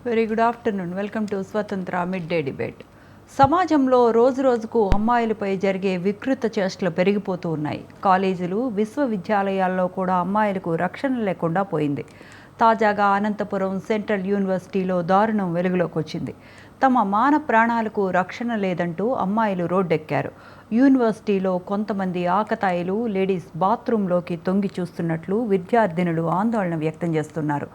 Very good afternoon. Welcome to స్వతంత్ర mid day debate. సమాజంలో రోజు రోజుకు అమ్మాయిలపై జరిగే వికృత చేష్టలు పెరిగిపోతూ ఉన్నాయి. కాలేజీలు, విశ్వవిద్యాలయాల్లో కూడా అమ్మాయిలకు రక్షణ లేకుండా పోయింది. తాజాగా అనంతపురం సెంట్రల్ యూనివర్సిటీలో దారుణం వెలుగులోకి వచ్చింది. తమ మాన ప్రాణాలకు రక్షణ లేదంటూ అమ్మాయిలు రోడ్డెక్కారు. యూనివర్సిటీలో కొంతమంది ఆకతాయిలు లేడీస్ బాత్రూంలోకి తొంగి చూస్తున్నట్లు విద్యార్థినులు ఆందోళన వ్యక్తం చేస్తున్నారు.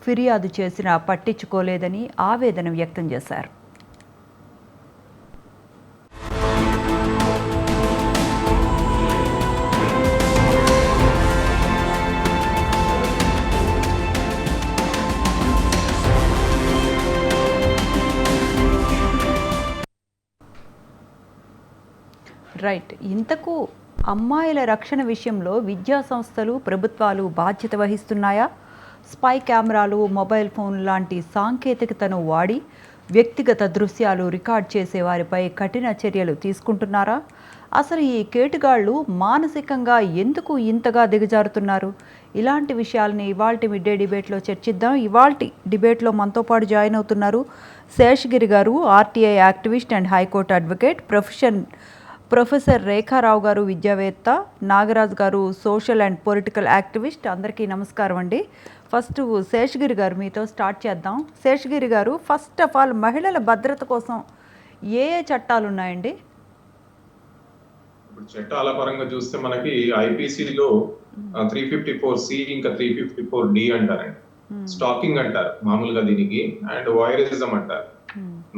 ఫిర్యాదు చేసినా పట్టించుకోలేదని ఆవేదన వ్యక్తం చేశారు. రైట్. ఇంతకు అమ్మాయిల రక్షణ విషయంలో విద్యా సంస్థలు, ప్రభుత్వాలు బాధ్యత వహిస్తున్నాయా? స్పై కెమెరాలు, మొబైల్ ఫోన్ లాంటి సాంకేతికతను వాడి వ్యక్తిగత దృశ్యాలు రికార్డ్ చేసే వారిపై కఠిన చర్యలు తీసుకుంటున్నారా? అసలు ఈ కేటుగాళ్లు మానసికంగా ఎందుకు ఇంతగా దిగజారుతున్నారు? ఇలాంటి విషయాలని ఇవాల్టి మిడ్ డే డిబేట్లో చర్చిద్దాం. ఇవాల్టి డిబేట్లో మనతో పాటు జాయిన్ అవుతున్నారు శేషగిరి గారు, RTI activist and high court advocate, professor రేఖారావు గారు, విద్యావేత్త, నాగరాజ్ గారు, సోషల్ అండ్ పొలిటికల్ యాక్టివిస్ట్. అందరికీ నమస్కారం అండి. ఫస్ట్ శేషగిరి గారు మీతో స్టార్ట్ చేద్దాం. శేషగిరి గారు, ఫస్ట్ ఆఫ్ ఆల్ మహిళల భద్రత కోసం ఏ చట్టాలు ఉన్నాయండి? ఇప్పుడు చట్టాల పరంగా చూస్తే మనకి ఐపీసీలో 354C ఇంకా 354D అంటారండి. స్టాకింగ్ అంటారు మామూలుగా దీనికి, అండ్ వాయరిజం అంటారు.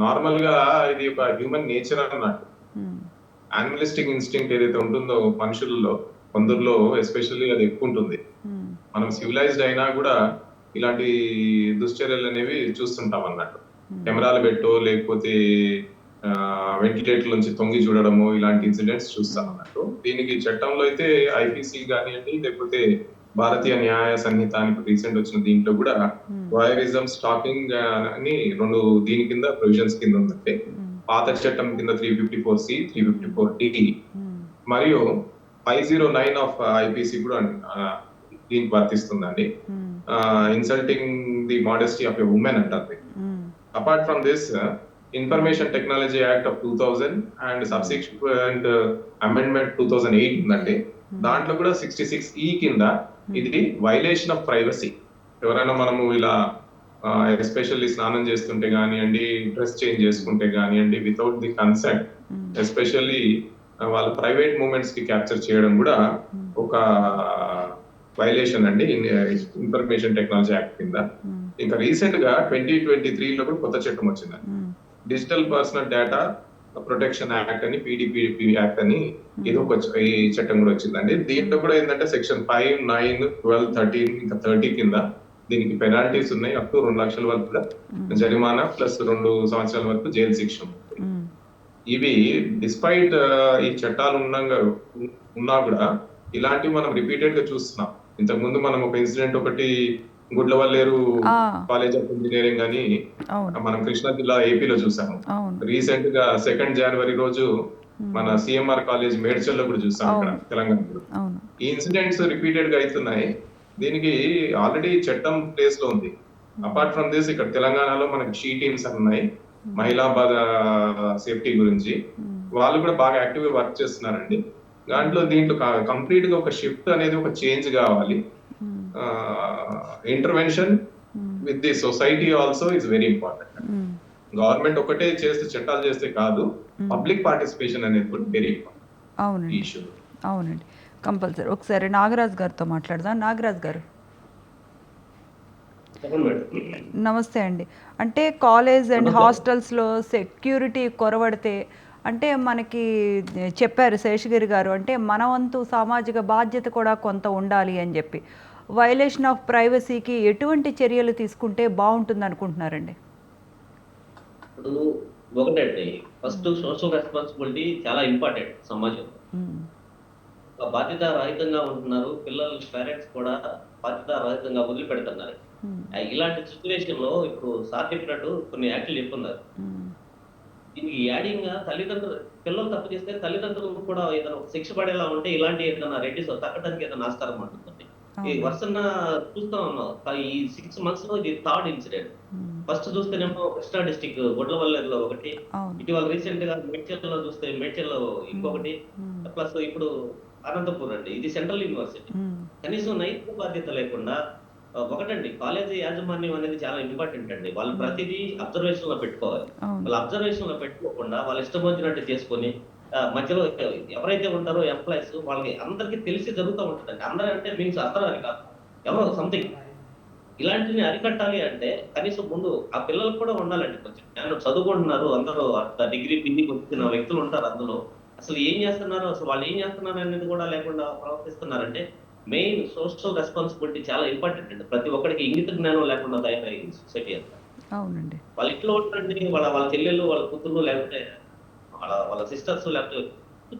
నార్మల్ గా ఇది ఒక హ్యూమన్ నేచర్ అన్నట్టు. యానిమలిస్టిక్ ఇన్స్టింక్ట్ ఏదైతే ఉంటుందో మనుషుల్లో కొందరిలో ఎస్పెషల్లీ అది ఎక్కువ ఉంటుంది. మనం సివిలైజ్డ్ అయినా కూడా ఇలాంటి దుశ్చర్యలు అనేవి చూస్తుంటాం అన్నట్టు. కెమెరాలు పెట్టో లేకపోతే వెంటిలేటర్ నుంచి తొంగి చూడడము, ఇలాంటి ఇన్సిడెంట్స్ చూస్తాం అన్నట్టు. దీనికి చట్టంలో అయితే ఐపీసీ కానివ్వండి, లేకపోతే భారతీయ న్యాయ సంహిత అని రీసెంట్ వచ్చిన దీంట్లో కూడా వాయరిజం, స్టాకింగ్ అని రెండు దీని కింద ప్రొవిజన్స్ కింద ఉందంటే, పాత చట్టం కింద 354C, 354D మరియు 509 ఆఫ్ ఐపీసీ కూడా దీనికి వర్తిస్తుందండి. Insulting the modesty of a woman అంటారు. Apart from this, information technology act of 2000 and subsequent amendment 2008 ఉందండి. దాంట్లో కూడా 66E కింద ఇది వైలేషన్ ఆఫ్ ప్రైవసీ. ఎవరైనా మనము ఇలా ఎస్పెషల్లీ స్నానం చేస్తుంటే కానివ్వండి, డ్రెస్ చేంజ్ చేసుకుంటే కానివ్వండి, వితౌట్ ది కన్సెంట్, ఎస్పెషల్లీ వాళ్ళ ప్రైవేట్ మూమెంట్స్ కి క్యాప్చర్ చేయడం కూడా ఒక వైలేషన్ అండి ఇన్ఫర్మేషన్ టెక్నాలజీ యాక్ట్ కింద. ఇంకా రీసెంట్ గా 2023లో కూడా కొత్త చట్టం వచ్చింది, digital personal data protection act అని, పీడీపీ యాక్ట్ అని ఇది ఒక ఈ చట్టం కూడా వచ్చిందండి. దీంట్లో కూడా ఏంటంటే సెక్షన్ 5, 9, 12, 13 ఇంకా 30 కింద దీనికి పెనాల్టీస్ ఉన్నాయి. అప్ టు 2 లక్షల వరకు కూడా జరిమానా ప్లస్ 2 సంవత్సరాల వరకు జైలు శిక్ష. ఇవి డిస్పైట్ ఈ చట్టాలు ఉన్నా కూడా ఇలాంటివి మనం రిపీటెడ్ గా చూస్తున్నాం. ఇంతకు ముందు మనం ఒక ఇన్సిడెంట్ ఒకటి గుడ్లవల్లేరు కాలేజ్ ఆఫ్ ఇంజనీరింగ్ అని మనం కృష్ణా జిల్లా ఏపీలో చూసాము. రీసెంట్ గా 2 జనవరి రోజు మన సిఎంఆర్ కాలేజ్ మేడ్చల్లో కూడా చూసాం ఇక్కడ తెలంగాణలో. ఈ ఇన్సిడెంట్స్ రిపీటెడ్ గా అవుతున్నాయి. దీనికి ఆల్రెడీ చట్టం ప్లేస్ లో ఉంది. అపార్ట్ ఫ్రమ్ దిస్, ఇక్కడ తెలంగాణలో మనకి షీ టీమ్స్ ఉన్నాయి మహిళా సేఫ్టీ గురించి. వాళ్ళు కూడా బాగా యాక్టివ్ గా వర్క్ చేస్తున్నారండి. దీంట్లో కంప్లీట్ గా ఒక షిఫ్ట్ అనేది, ఒక చేంజ్ కావాలి. Intervention with the society also is very important. Government ఒకటే చేస్తే, చట్టాలు చేస్తే కాదు, పబ్లిక్ పార్టిసిపేషన్ అనేది కూడా వెరీ ఇంపార్టెంట్ ఇష్యూ. అవునండి, కంపల్సరీ. ఒకసారి నాగరాజ్ గారితో మాట్లాడదాం. నాగరాజ్ గారు నమస్తే అండి. అంటే కాలేజ్ అండ్ హాస్టల్స్లో సెక్యూరిటీ కొరవడితే, అంటే మనకి చెప్పారు శేషగిరి గారు, అంటే మన వంతు సామాజిక బాధ్యత కూడా కొంత ఉండాలి అని చెప్పి, వైలేషన్ ఆఫ్ ప్రైవసీకి ఎటువంటి చర్యలు తీసుకుంటే బాగుంటుంది అనుకుంటున్నారండి? ఇప్పుడు ఒకటండి, ఫస్ట్ సోషల్ రెస్పాన్సిబిలిటీ చాలా ఇంపార్టెంట్ సమాజంలో. బాధ్యత రహితంగా ఉంటున్నారు పిల్లలు, పేరెంట్స్ కూడా బాధ్యత రహితంగా వదిలిపెడుతున్నారు. ఇలాంటి సిచ్యువేషన్ లో ఇప్పుడు సార్ చెప్పినట్టు కొన్ని యాక్ట్లు చెప్తున్నారు. దీనికి యాడింగ్ గా తల్లిదండ్రులు, పిల్లలు తప్పు చేస్తే తల్లిదండ్రులు కూడా ఏదైనా శిక్ష పడేలా ఉంటే ఇలాంటి ఏదైనా రెడ్యూస్ తగ్గడానికి ఏదైనా ఆస్కారం ఉంటుందండి. ఈ వర్షన చూస్తా ఉన్నాం. ఈ 6 months లో ఇది 3rd ఇన్సిడెంట్. ఫస్ట్ చూస్తేనేమో కృష్ణా డిస్టిక్ గొడ్లవల్లేరులో ఒకటి, అవును. ఇటీవల రీసెంట్ గా మేడ్చల్లో చూస్తే మేడ్చల్లో ఇంకొకటి, ఉమ్, ప్లస్ ఇప్పుడు అనంతపూర్ అండి. ఇది సెంట్రల్ యూనివర్సిటీ. ఉమ్, కనీసం నైతిక బాధ్యత లేకుండా ఒకటండి, కాలేజీ యాజమాన్యం అనేది చాలా ఇంపార్టెంట్ అండి. వాళ్ళు ప్రతిదీ అబ్జర్వేషన్ లో పెట్టుకోవాలి. అవును. వాళ్ళు అబ్జర్వేషన్ లో పెట్టుకోకుండా వాళ్ళ ఇష్టం వచ్చినట్టు చేసుకొని మధ్యలో ఎవరైతే ఉంటారో ఎంప్లాయీస్ వాళ్ళకి అందరికీ తెలిసి జరుగుతూ ఉంటుందండి. అందరూ అంటే మీన్స్ అందరూ అని కాదు, ఎవరో సంథింగ్. ఇలాంటివి అరికట్టాలి అంటే కనీసం ముందు ఆ పిల్లలకు కూడా ఉండాలండి కొంచెం జ్ఞానం. చదువుకుంటున్నారు అందరూ, అంత డిగ్రీ పీజీకి వచ్చిన వ్యక్తులు ఉంటారు అందులో. అసలు ఏం చేస్తున్నారు, అసలు వాళ్ళు ఏం చేస్తున్నారు అనేది కూడా లేకుండా ప్రవర్తిస్తున్నారంటే మెయిన్ సోషల్ రెస్పాన్సిబిలిటీ చాలా ఇంపార్టెంట్ అండి. ప్రతి ఒక్కరికి ఇంగిత జ్ఞానం లేకుండా తయారైంది సొసైటీ అంతా. అవునండి. వాళ్ళ ఇంట్లో ఉంటారండి, వాళ్ళ వాళ్ళ చెల్లెళ్ళు, వాళ్ళ కూతుర్లు, లేకపోతే వాళ్ళ వాళ్ళ సిస్టర్స్, లేకపోతే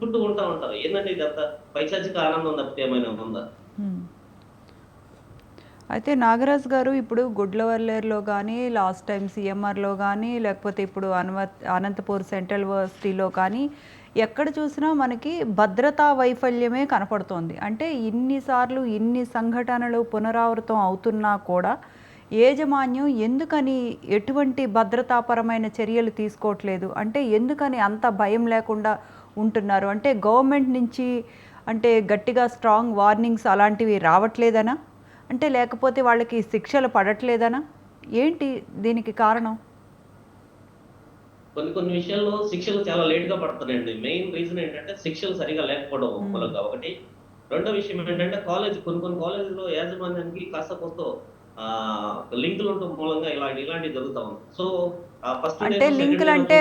చుట్టూ ఉంటారు. ఏంటంటే ఇదంతా పైశాచిక ఆనందం తప్పితే ఏమైనా ఉందా? ఉమ్. అయితే నాగరాజు గారు, ఇప్పుడు గుడ్లవల్లేరులో కానీ, లాస్ట్ టైం సిఎంఆర్లో కానీ, లేకపోతే ఇప్పుడు అనంతపూర్ సెంట్రల్ యూనివర్సిటీలో కానీ, ఎక్కడ చూసినా మనకి భద్రతా వైఫల్యమే కనపడుతోంది. అంటే ఇన్నిసార్లు ఇన్ని సంఘటనలు పునరావృతం అవుతున్నా కూడా యాజమాన్యం ఎందుకని ఎటువంటి భద్రతాపరమైన చర్యలు తీసుకోవట్లేదు? అంటే ఎందుకని అంత భయం లేకుండా ఉంటున్నారు? అంటే గవర్నమెంట్ నుంచి అంటే గట్టిగా స్ట్రాంగ్ వార్నింగ్స్ అలాంటివి రావట్లేదనా? అంటే లేకపోతే వాళ్ళకి శిక్షలు పడట్లేదనా? ఏంటి దీనికి కారణం? కొన్ని కొన్ని విషయాల్లో శిక్షలు చాలా లేట్ గా పడుతున్నాయండి. మెయిన్ రీజన్ ఏంటంటే శిక్షలు సరిగా లేకపోవడం మూలంగా ఒకటి. రెండో విషయం ఏంటంటే కొన్ని కొన్ని కాలేజీలో యాజమాన్యానికి కాస్త కొంత లింకులు ఉండటం మూలంగా ఇలాంటివి జరుగుతా ఉంది. సో ఫస్ట్ అంటే లింకులు అంటే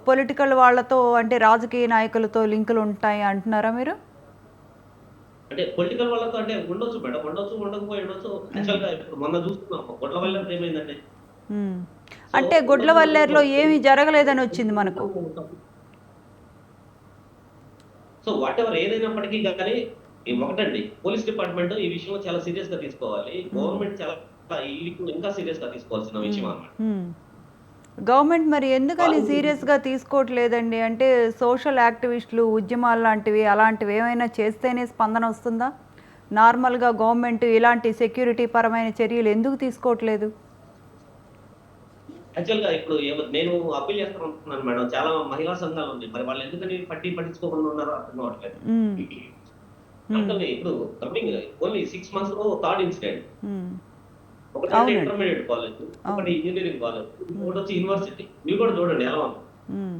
పొలిటికల్ వాళ్ళతో, అంటే రాజకీయ నాయకులతో లింకులు ఉంటాయి అంటున్నారా మీరు? అంటే పొలిటికల్ వాళ్ళతో అంటే ఉండొచ్చు మేడం, ఉండొచ్చు, ఉండకపోయి ఉండొచ్చు. యాక్చువల్ గా ఇప్పుడు మొన్న చూస్తున్నాం గొడ్లవల్లేరులో ఏమైందండి. మ్మ్. సో అంటే గుడ్లవల్లేరులో ఏమీ జరగలేదని వచ్చింది మనకు. సో వాట్ ఎవర్ ఏదైనప్పటికీ కానీ ఒకటండి, పోలీస్ డిపార్ట్మెంట్ ఈ విషయంలో చాలా సీరియస్ గా తీసుకోవాలి. గవర్నమెంట్ చాలా ఈ ఇంకా సీరియస్ గా తీసుకోవాల్సిన విషయం అన్నమాట. గవర్నమెంట్ మరి ఎందుకని వాళ్ళు సీరియస్గా తీసుకోవట్లేదండి? అంటే సోషల్ యాక్టివిస్టులు, ఉద్యమాలు లాంటివి అలాంటివి ఏమైనా చేస్తేనే స్పందన వస్తుందా? నార్మల్గా గవర్నమెంట్ ఇలాంటి సెక్యూరిటీ పరమైన చర్యలు ఎందుకు తీసుకోవట్లేదు? యాక్చువల్ గా ఇప్పుడు నేను అప్పీల్ చేస్తున్నాను మేడం, చాలా మహిళా సంఘాలు ఉన్నాయి. మరి వాళ్ళు ఎందుకని పట్టించుకోకుండా ఉన్నారో అర్థం కావట్లేదు. మ్మ్. అంటే ఇప్పుడు కమింగ్ ఓన్లీ 6 months లో థర్డ్ ఇన్సిడెంట్. మ్మ్. ఒకటి అవునండి. ఇంటర్మీడియట్ కాలేజ్, ఒకటి ఇంజనీరింగ్ కాలేజ్, ఇంకోటి వచ్చి యూనివర్సిటీ. ఇవి కూడా చూడండి ఎలా ఉంది. మ్మ్.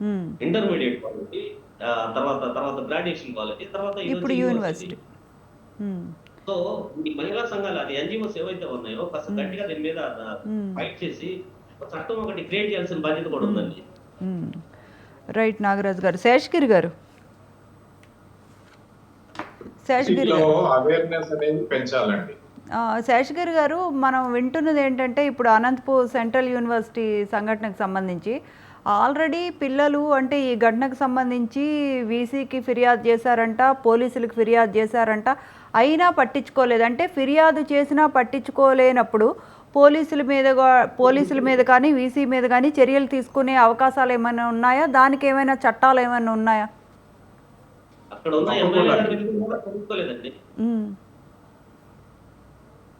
మ్మ్. ఇంటర్మీడియట్ కాలేజ్, తర్వాత తర్వాత గ్రాడ్యుయేషన్ కాలేజ్, తర్వాత ఇప్పుడు యూనివర్సిటీ. మ్మ్. సో ఈ మహిళా సంఘాలు, అది ఎన్జిఓస్ ఏవైతే ఉన్నాయో కాస్త గట్టిగా దీని మీద ఫైట్ చేసి ఒక చట్టం ఒకటి క్రియేట్ చేయాల్సిన బాధ్యత కూడా ఉందండి. రైట్ నాగరాజు గారు. శేషగిరి గారు, శేషగిరి లో గారు, అవేర్నెస్ అనేది పెంచాలండి. శేషగిరి గారు, మనం వింటున్నది ఏంటంటే ఇప్పుడు అనంతపూర్ సెంట్రల్ యూనివర్సిటీ సంఘటనకు సంబంధించి ఆల్రెడీ పిల్లలు అంటే ఈ ఘటనకు సంబంధించి వీసీకి ఫిర్యాదు చేశారంట, పోలీసులకు ఫిర్యాదు చేశారంట, అయినా పట్టించుకోలేదు. అంటే ఫిర్యాదు చేసినా పట్టించుకోలేనప్పుడు పోలీసుల మీద కానీ వీసీ మీద కానీ చర్యలు తీసుకునే అవకాశాలు ఏమైనా ఉన్నాయా? దానికి ఏమైనా చట్టాలు ఏమైనా ఉన్నాయా? అక్కడ ఉన్న ఎమ్మెల్యే గారి మీద కూడా పట్టించుకోలేదండి.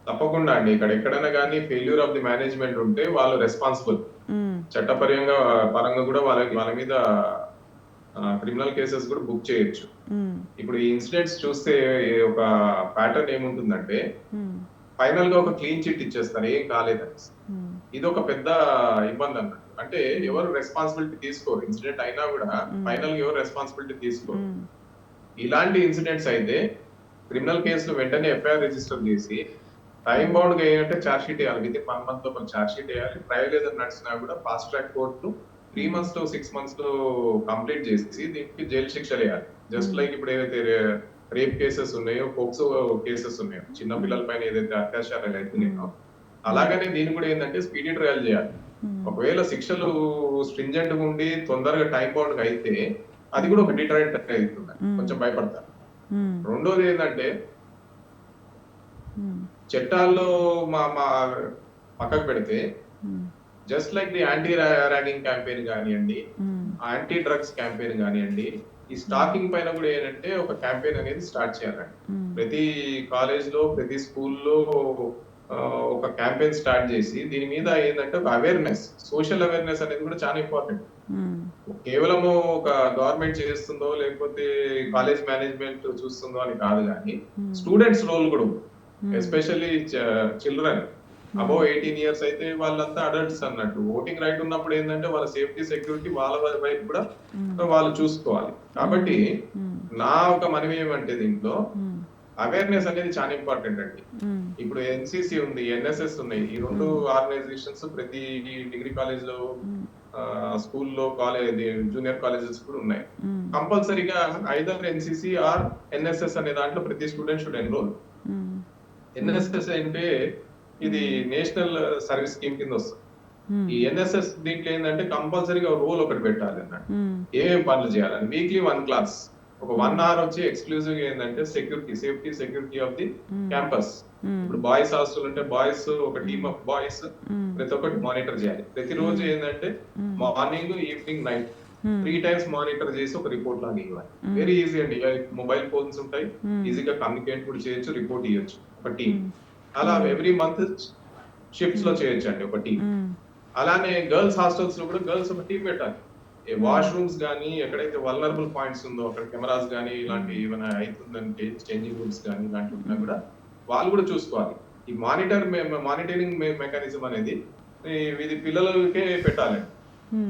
తప్పకుండా అండి. ఇక్కడ ఎక్కడైనా కానీ ఫెయిల్యూర్ ఆఫ్ ది మేనేజ్మెంట్ ఉంటే వాళ్ళు రెస్పాన్సిబుల్. పరంగా కూడా వాళ్ళ మీద క్రిమినల్ కేసెస్ కూడా బుక్ చేయొచ్చు. ఇప్పుడు ఈ ఇన్సిడెంట్స్ చూస్తే ఒక ప్యాటర్న్ ఏముంటుందంటే, ఫైనల్ గా ఒక క్లీన్ చిట్ ఇచ్చేస్తారు ఏం కాలేదని. ఇది ఒక పెద్ద ఇబ్బంది అన్నట్టు. అంటే ఎవరు రెస్పాన్సిబిలిటీ తీసుకోరు. ఇన్సిడెంట్ అయినా కూడా ఫైనల్ గా ఎవరు రెస్పాన్సిబిలిటీ తీసుకోరు. ఇలాంటి ఇన్సిడెంట్స్ అయితే క్రిమినల్ కేసులు వెంటనే ఎఫ్ఐఆర్ రిజిస్టర్ చేసి టైం బౌండ్ గా ఏంటంటే ఛార్జ్ షీట్ వేయాలి. విత్ 1 month లో ఛార్జ్ షీట్ వేయాలి. ట్రయల్ ఏదైనా నడిచినా కూడా fast track court 3 months to 6 months లో కంప్లీట్ చేసి దీనికి జైలు శిక్షలు వేయాలి. జస్ట్ లైక్ ఇప్పుడు ఏదైతే రేప్ కేసెస్ ఉన్నాయో, పోక్సో కేసెస్ ఉన్నాయో, చిన్న పిల్లల పైన ఏదైతే అత్యాచారాలు అవుతున్నాయో, అలాగనే దీన్ని కూడా ఏంటంటే స్పీడీ ట్రయల్ చేయాలి. ఒకవేళ శిక్షలు స్ట్రింజెంట్ గా ఉండి తొందరగా టైం బౌండ్ గా అయితే అది కూడా ఒక డిటరెంట్ అవుతుంది, కొంచెం భయపడతారు. రెండోది ఏంటంటే చట్టాల్లో మా పక్కకు పెడితే just like the anti ragging campaign కానివ్వండి, యాంటీ డ్రగ్స్ క్యాంపెయిన్ కానివ్వండి, ఈ స్టాకింగ్ పైన కూడా ఏంటంటే ఒక క్యాంపెయిన్ అనేది స్టార్ట్ చేయాలండి. ప్రతి కాలేజ్ లో, ప్రతి స్కూల్లో ఒక క్యాంపెయిన్ స్టార్ట్ చేసి దీని మీద ఏంటంటే ఒక అవేర్నెస్, సోషల్ అవేర్నెస్ అనేది కూడా చాలా ఇంపార్టెంట్. కేవలము ఒక గవర్నమెంట్ చేస్తుందో లేకపోతే కాలేజ్ మేనేజ్మెంట్ చూస్తుందో అని కాదు, కానీ స్టూడెంట్స్ రోల్ కూడా ఉంది. ఎస్పెషల్లీ చిల్డ్రన్ అబౌవ్ 18 ఇయర్స్ అయితే వాళ్ళంతా అడల్ట్స్ అన్నట్టు. ఓటింగ్ రైట్ ఉన్నప్పుడు ఏంటంటే వాళ్ళ సేఫ్టీ సెక్యూరిటీ వాళ్ళ వైపు కూడా వాళ్ళు చూసుకోవాలి. కాబట్టి నా ఒక మనవి ఏమంటే దీంట్లో అవేర్నెస్ అనేది చాలా ఇంపార్టెంట్ అండి. ఇప్పుడు ఎన్సిసి ఉంది, ఎన్ఎస్ఎస్ ఉన్నాయి. ఈ రెండు ఆర్గనైజేషన్స్ ప్రతి డిగ్రీ కాలేజ్ లో, స్కూల్లో, కాలేజ్, జూనియర్ కాలేజెస్ కూడా ఉన్నాయి. కంపల్సరీగా ఐదర్ ఎన్సిసి ఆర్ ఎన్ఎస్ఎస్ అనే దాంట్లో ప్రతి స్టూడెంట్ షుడ్ ఎన్రోల్. ఎన్ఎస్ఎస్ అంటే ఇది నేషనల్ సర్వీస్ స్కీమ్ కింద వస్తుంది. ఈ ఎన్ఎస్ఎస్ దీంట్లో ఏంటంటే కంపల్సరీగా రోల్ ఒకటి పెట్టాలి అన్నట్టు, ఏమేమి పనులు చేయాలని. వీక్లీ 1 క్లాస్, ఒక 1 అవర్ వచ్చి ఎక్స్క్లూజివ్ ఏంటంటే safety security of the campus. ఇప్పుడు బాయ్స్ హాస్టల్ ఉంటే బాయ్స్, ఒక టీమ్ ఆఫ్ బాయ్స్ ప్రతి ఒక్కటి మానిటర్ చేయాలి. ప్రతిరోజు ఏంటంటే morning, evening, night 3 times monitor చేసి ఒక రిపోర్ట్ లాగా ఇవ్వాలి. వెరీ ఈజీ అండి. మొబైల్ ఫోన్స్ ఉంటాయి, ఈజీగా కమ్యూనికేట్ కూడా చేయొచ్చు, రిపోర్ట్ ఇవ్వచ్చు ఒక టీమ్. అలా ఎవ్రీ మంత్ షిఫ్ట్స్ లో చేయొచ్చు అండి ఒక టీమ్. అలానే గర్ల్స్ హాస్టల్స్ లో కూడా గర్ల్స్ ఒక టీం పెట్టాలి. వాష్రూమ్స్ కానీ ఎక్కడైతే వల్నరబుల్ పాయింట్స్ ఉందో అక్కడ కెమెరాస్ కానీ ఇలాంటి ఏమైనా అవుతుందంటే చేంజింగ్ రూమ్స్ కానీ ఇలాంటి ఉన్నా కూడా వాళ్ళు కూడా చూసుకోవాలి. ఈ మానిటరింగ్ మెకానిజం అనేది ఇది పిల్లలకే పెట్టాలి.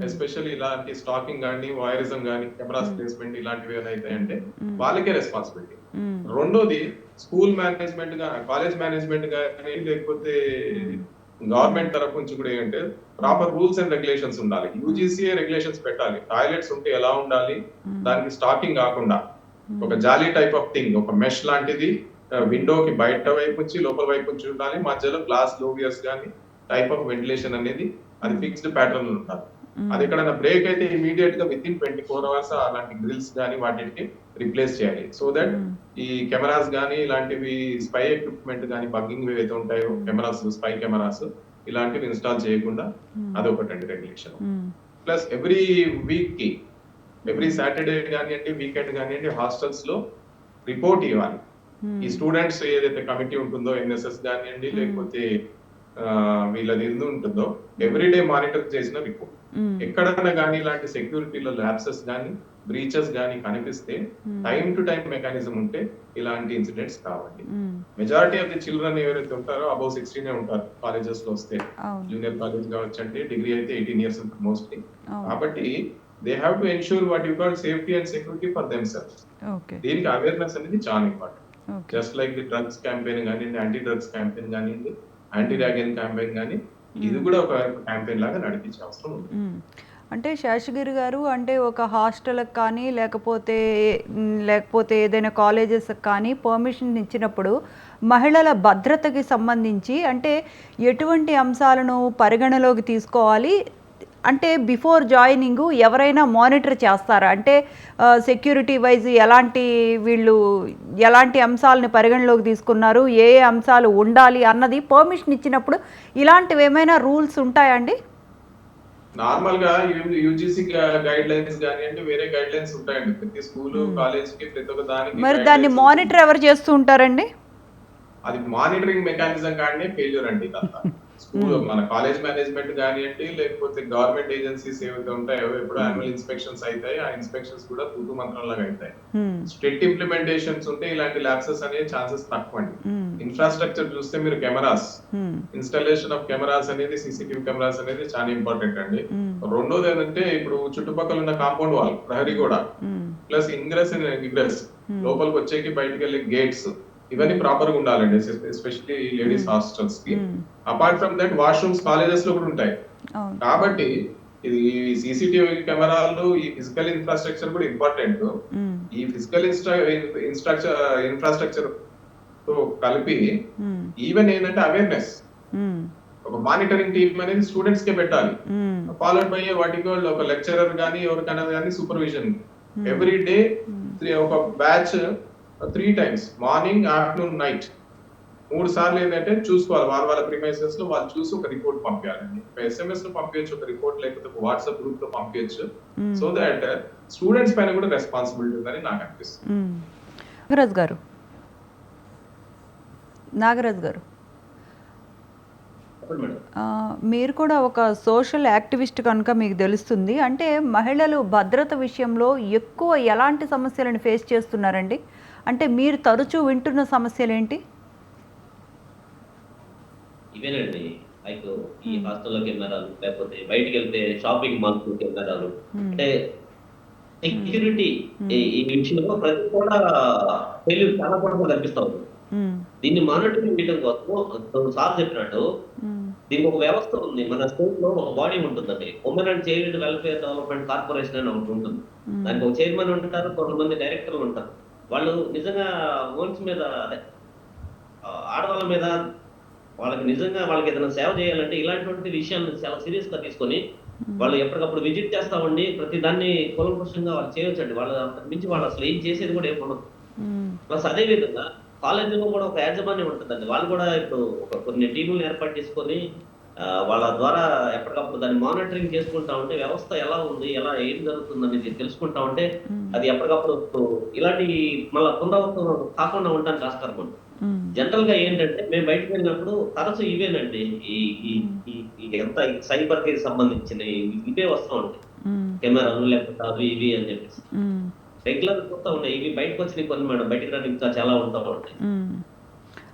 ఎస్పెషల్లీ ఇలాంటి స్టాకింగ్ కానీ, వాయరిజం కానీ, కెమెరాస్ ప్లేస్మెంట్ ఇలాంటివి ఏమైనా అంటే వాళ్ళకే రెస్పాన్సిబిలిటీ. రెండోది స్కూల్ మేనేజ్మెంట్ గా, కాలేజ్ మేనేజ్మెంట్ కానీ లేకపోతే గవర్నమెంట్ తరఫు నుంచి కూడా ఏంటంటే ప్రాపర్ రూల్స్ అండ్ రెగ్యులేషన్స్ ఉండాలి. యూజీసీఏ రెగ్యులేషన్స్ పెట్టాలి. టాయిలెట్స్ ఉంటే ఎలా ఉండాలి, దానికి స్టాకింగ్ కాకుండా ఒక జాలీ టైప్ ఆఫ్ థింగ్, ఒక మెష్ లాంటిది విండోకి బయట వైపు నుంచి లోపల వైపు నుంచి ఉండాలి. మధ్యలో గ్లాస్ లోవియర్స్ కానీ టైప్ ఆఫ్ వెంటిలేషన్ అనేది అది ఫిక్స్డ్ ప్యాటర్న్ ఉండాలి. అది ఎక్కడైనా బ్రేక్ అయితే ఇమీడియట్ గా విత్ ఇన్ 24 hours అలాంటి గ్రిల్స్ కానీ వాటికి రిప్లేస్ చేయాలి. సో దట్ ఈ కెమెరాస్ కానీ ఇలాంటివి స్పై ఎక్విప్మెంట్ కానీ బగ్గింగ్ ఏవైతే ఉంటాయో కెమెరాస్, స్పై కెమెరాస్ ఇలాంటివి ఇన్స్టాల్ చేయకుండా అదొకటండి రెగ్యులేషన్. ప్లస్ ఎవ్రీ వీక్ కి, ఎవ్రీ సాటర్డే కానివ్వండి, వీకెండ్ కానివ్వండి, హాస్టల్స్ లో రిపోర్ట్ ఇవ్వాలి. ఈ స్టూడెంట్స్ ఏదైతే కమిటీ ఉంటుందో, ఎన్ఎస్ఎస్ కానివ్వండి లేకపోతే వీళ్ళది ఎందు ఉంటుందో, ఎవ్రీడే మానిటర్ చేసిన రిపోర్ట్. ఎక్కడైనా కానీ ఇలాంటి సెక్యూరిటీలో ల్యాప్సెస్ కానీ, బ్రీచెస్ కానీ కనిపిస్తే టైం టు టైం మెకానిజం ఉంటే ఇలాంటి ఇన్సిడెంట్స్ కావండి. మెజారిటీ ఆఫ్ ది చిల్డ్రన్ ఎవరైతే ఉంటారో అబౌవ్ 16 ఉంటారు కాలేజెస్ లో వస్తే. జూనియర్ కాలేజ్ కావచ్చు అంటే, డిగ్రీ అయితే 18 years ఉంటుంది మోస్ట్లీ. కాబట్టి they have to ensure what you call safety and security for themselves. దీనికి అవేర్నెస్ అనేది చాలా important. Just like the drugs campaign కానివ్వండి, యాంటీ డ్రగ్స్ క్యాంపెయిన్ కానివ్వండి, యాంటీ ర్యాగింగ్ క్యాంపెయిన్ కానీ, ఇది కూడా ఒక క్యాంపెయిన్ లాగా నడిపించే అవసరం ఉంది. అంటే శేషగిరి గారు, అంటే ఒక హాస్టల్కి కానీ లేకపోతే ఏదైనా కాలేజెస్కి కానీ పర్మిషన్ ఇచ్చినప్పుడు మహిళల భద్రతకి సంబంధించి అంటే ఎటువంటి అంశాలను పరిగణలోకి తీసుకోవాలి? అంటే బిఫోర్ జాయినింగ్ ఎవరైనా మానిటర్ చేస్తారా? అంటే సెక్యూరిటీ వైజ్ ఎలాంటి అంశాలను పరిగణలోకి తీసుకున్నారు, ఏ అంశాలు ఉండాలి అన్నది పర్మిషన్ ఇచ్చినప్పుడు ఇలాంటివి ఏమైనా రూల్స్ ఉంటాయండి? నార్మల్ గా యూజీసీ గైడ్ లైన్స్ కానీ అంటే వేరే గైడ్ లైన్స్ ఉంటాయండి ప్రతి స్కూల్, కాలేజ్ కి, ప్రతి ఒక్క దానికి. మరి దాన్ని మానిటర్ ఎవరు చేస్తూ ఉంటారండి? అది మానిటరింగ్ మెకానిజం కానీ ఫెయిల్యూర్ అండి. స్కూల్, మన కాలేజ్ మేనేజ్మెంట్ కానివ్వండి లేకపోతే గవర్నమెంట్ ఏజెన్సీస్ ఏవైతే ఉంటాయో ఎప్పుడు యాన్యువల్ ఇన్స్పెక్షన్స్ అవుతాయి. ఆ ఇన్స్పెక్షన్స్ కూడా తూతు మంత్రంలాగా అవుతాయి. స్ట్రిక్ట్ ఇంప్లిమెంటేషన్స్ ఉంటే ఇలాంటి ల్యాప్సెస్ అనే ఛాన్సెస్ తక్కువ అండి. ఇన్ఫ్రాస్ట్రక్చర్ చూస్తే మీరు కెమెరాస్, ఇన్స్టాలేషన్ ఆఫ్ కెమెరాస్ అనేది, సీసీటీవీ కెమెరాస్ అనేది చాలా ఇంపార్టెంట్ అండి. రెండోది ఏంటంటే ఇప్పుడు చుట్టుపక్కల ఉన్న కాంపౌండ్ వాల్, ప్రహరీ కూడా, ప్లస్ ఇంగ్రెస్ అండ్ ఎగ్రెస్, లోపలికి వచ్చేకి బయటకు వెళ్ళే గేట్స్, ఇవన్నీ ప్రాపర్ గా ఉండాలండి. ఎస్పెషల్లీ లేడీస్ హాస్టల్స్ కి. Apart from that washrooms colleges లో కూడా ఉంటాయి. కాబట్టి ఇది సీసీటీవీ కెమెరాలు, ఈ ఫిజికల్ ఇన్ఫ్రాస్ట్రక్చర్ కూడా ఇంపార్టెంట్. ఈ ఫిజికల్ ఇన్ఫ్రాస్ట్రక్చర్ తో కలిపి ఈవెన్ ఏంటంటే అవేర్నెస్, ఒక మానిటరింగ్ టీమ్ అనేది స్టూడెంట్స్ కే పెట్టాలి. ఫాలోడ్ బై వాటికి ఒక లెక్చరర్ గానీ ఎవరికైనా కానీ సూపర్విజన్. ఎవ్రీ డే ఒక batch 3 times, morning, afternoon, night 3 సార్లు ఏంటంటే చూసుకోవాలి. వాళ్ళ ప్రిమైసెస్ లో వాళ్ళు చూసి ఒక రిపోర్ట్ పంపించాలండి. SMS లో పంపించచ్చు ఒక రిపోర్ట్, లేకపోతే ఒక వాట్సాప్ గ్రూప్ లో పంపించచ్చు. సో దట్ స్టూడెంట్స్ పైన కూడా రెస్పాన్సిబిలిటీ ఉందని నాకు అనిపిస్తుంది. నాగరాజ్ గారు, చెప్పండి మేడం. మీరు కూడా ఒక సోషల్ యాక్టివిస్ట్ కనుక మీకు తెలుస్తుంది. అంటే మహిళలు భద్రత విషయంలో ఎక్కువ ఎలాంటి సమస్యలను ఫేస్ చేస్తున్నారండి? అంటే మీరు తరచూ వింటున్న సమస్యలేంటి? ఇవేనండి. లైక్ ఈ హ్మ్. హాస్టల్‌లో కెమెరాలు, లేకపోతే బయటికెళ్తే షాపింగ్ మాల్‌కి కెమెరాలు. హ్మ్. అంటే హ్మ్. సెక్యూరిటీ ఈ హ్మ్. ఈ విషయంలో ప్రతి కూడా ఫెయిల్యూర్ చాలా కూడా కనిపిస్తా ఉంది. హ్మ్. దీన్ని మానిటరింగ్ చేయడం కోసం సార్ చెప్పినట్టు హ్మ్. దీనికి ఒక వ్యవస్థ ఉంది. మన స్టేట్‌లో ఒక బాడీ ఉంటుందండి. Women and child welfare development corporation అని ఒకటి ఉంటుంది. హ్మ్. దానికి ఒక చైర్మన్ ఉంటారు. కొంతమంది డైరెక్టర్‌లు ఉంటారు. వాళ్ళు నిజంగా ఉమెన్స్ మీద అదే ఆడవాళ్ళ మీద వాళ్ళకి నిజంగా వాళ్ళకేదైనా సేవ చేయాలంటే ఇలాంటి విషయాలను చాలా సీరియస్‌గా తీసుకొని, హ్మ్. వాళ్ళు ఎప్పటికప్పుడు విజిట్ చేస్తా ఉండి, ప్రతి దాన్ని కూలంకషంగా వాళ్ళు చేయొచ్చండి. వాళ్ళు అంతకు మించి వాళ్ళు అసలు ఏం చేసేది కూడా ఏముండదు. హ్మ్. ప్లస్ అదే విధంగా కాలేజీలో కూడా ఒక యాజమాన్యం ఉంటుందండి. వాళ్ళు కూడా ఇప్పుడు కొన్ని టీములను ఏర్పాటు చేసుకొని వాళ్ళ ద్వారా ఎప్పటికప్పుడు దాన్ని మానిటరింగ్ చేసుకుంటా ఉంటే వ్యవస్థ ఎలా ఉంది? ఏం జరుగుతుందనేది తెలుసుకుంటా ఉంటే హ్మ్. అది ఎప్పటికప్పుడు ఇలాంటి మళ్ళా పునరావృతం కాకుండా ఉండడానికి ఆస్కారం ఉంది. హ్మ్. జనరల్‌గా ఏంటంటే మేము బయటికి వెళ్ళినప్పుడు తరచు ఇవేనండి. ఈ ఈ హ్మ్. ఈ ఈ ఎంత సైబర్‌కి సంబంధించినయి ఇవే వస్తా ఉంటాయి. హ్మ్. కెమెరాలు లేకపోతే అవి ఇవి అని చెప్పేసి. హ్మ్. రెగ్యులర్‌గా చూస్తా ఉన్నాయి. ఇవి బయటకొచ్చినయి కొన్ని మేడం. బయటికి రానికి ఇంకా చాలా ఉంటా ఉంటాయి. హ్మ్.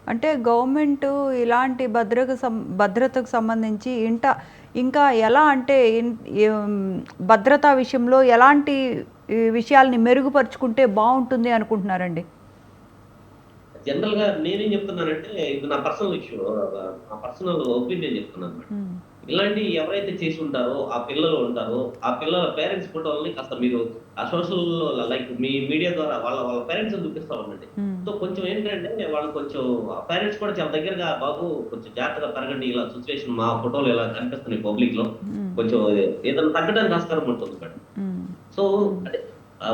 అంటే గవర్నమెంటు ఇలాంటి భద్రతకు సంబంధించి ఇంకా ఎలా అంటే భద్రతా విషయంలో ఎలాంటి ఈ విషయాల్ని మెరుగుపరుచుకుంటే బావుంటుంది అనుకుంటున్నారండి? జనరల్‌గా నేనేం చెప్తున్నానంటే ఇది నా పర్సనల్ ఇష్యూ. నా పర్సనల్ ఒపీనియన్ చెప్తున్నాను మేడం. హ్మ్. ఇలాంటియి ఎవరైతే చేసి ఉంటారో, ఆ పిల్లలు ఉంటారో, ఆ పిల్లల పేరెంట్స్ ఫోటోలని కాస్త మీరు ఆ సోషల్‌లో లైక్ మీ మీడియా ద్వారా వాళ్ళ వాళ్ళ పేరెంట్స్‌ని చూపిస్తా ఉండండి. హ్మ్. సో, కొంచెం ఏంటంటే వాళ్ళు కొంచెం ఆ పేరెంట్స్ కూడా చాలా దగ్గరగా బాబు కొంచెం జాగ్రత్తగా పెరగండి. ఇలా సిట్యుయేషన్ మా ఫోటోలు ఇలా కనిపిస్తున్నాయి పబ్లిక్‌లో. హ్మ్. కొంచెం ఏదైనా తగ్గడానికి ఆస్కారం ఉంటుంది మేడం. హ్మ్. సో, హ్మ్. అంటే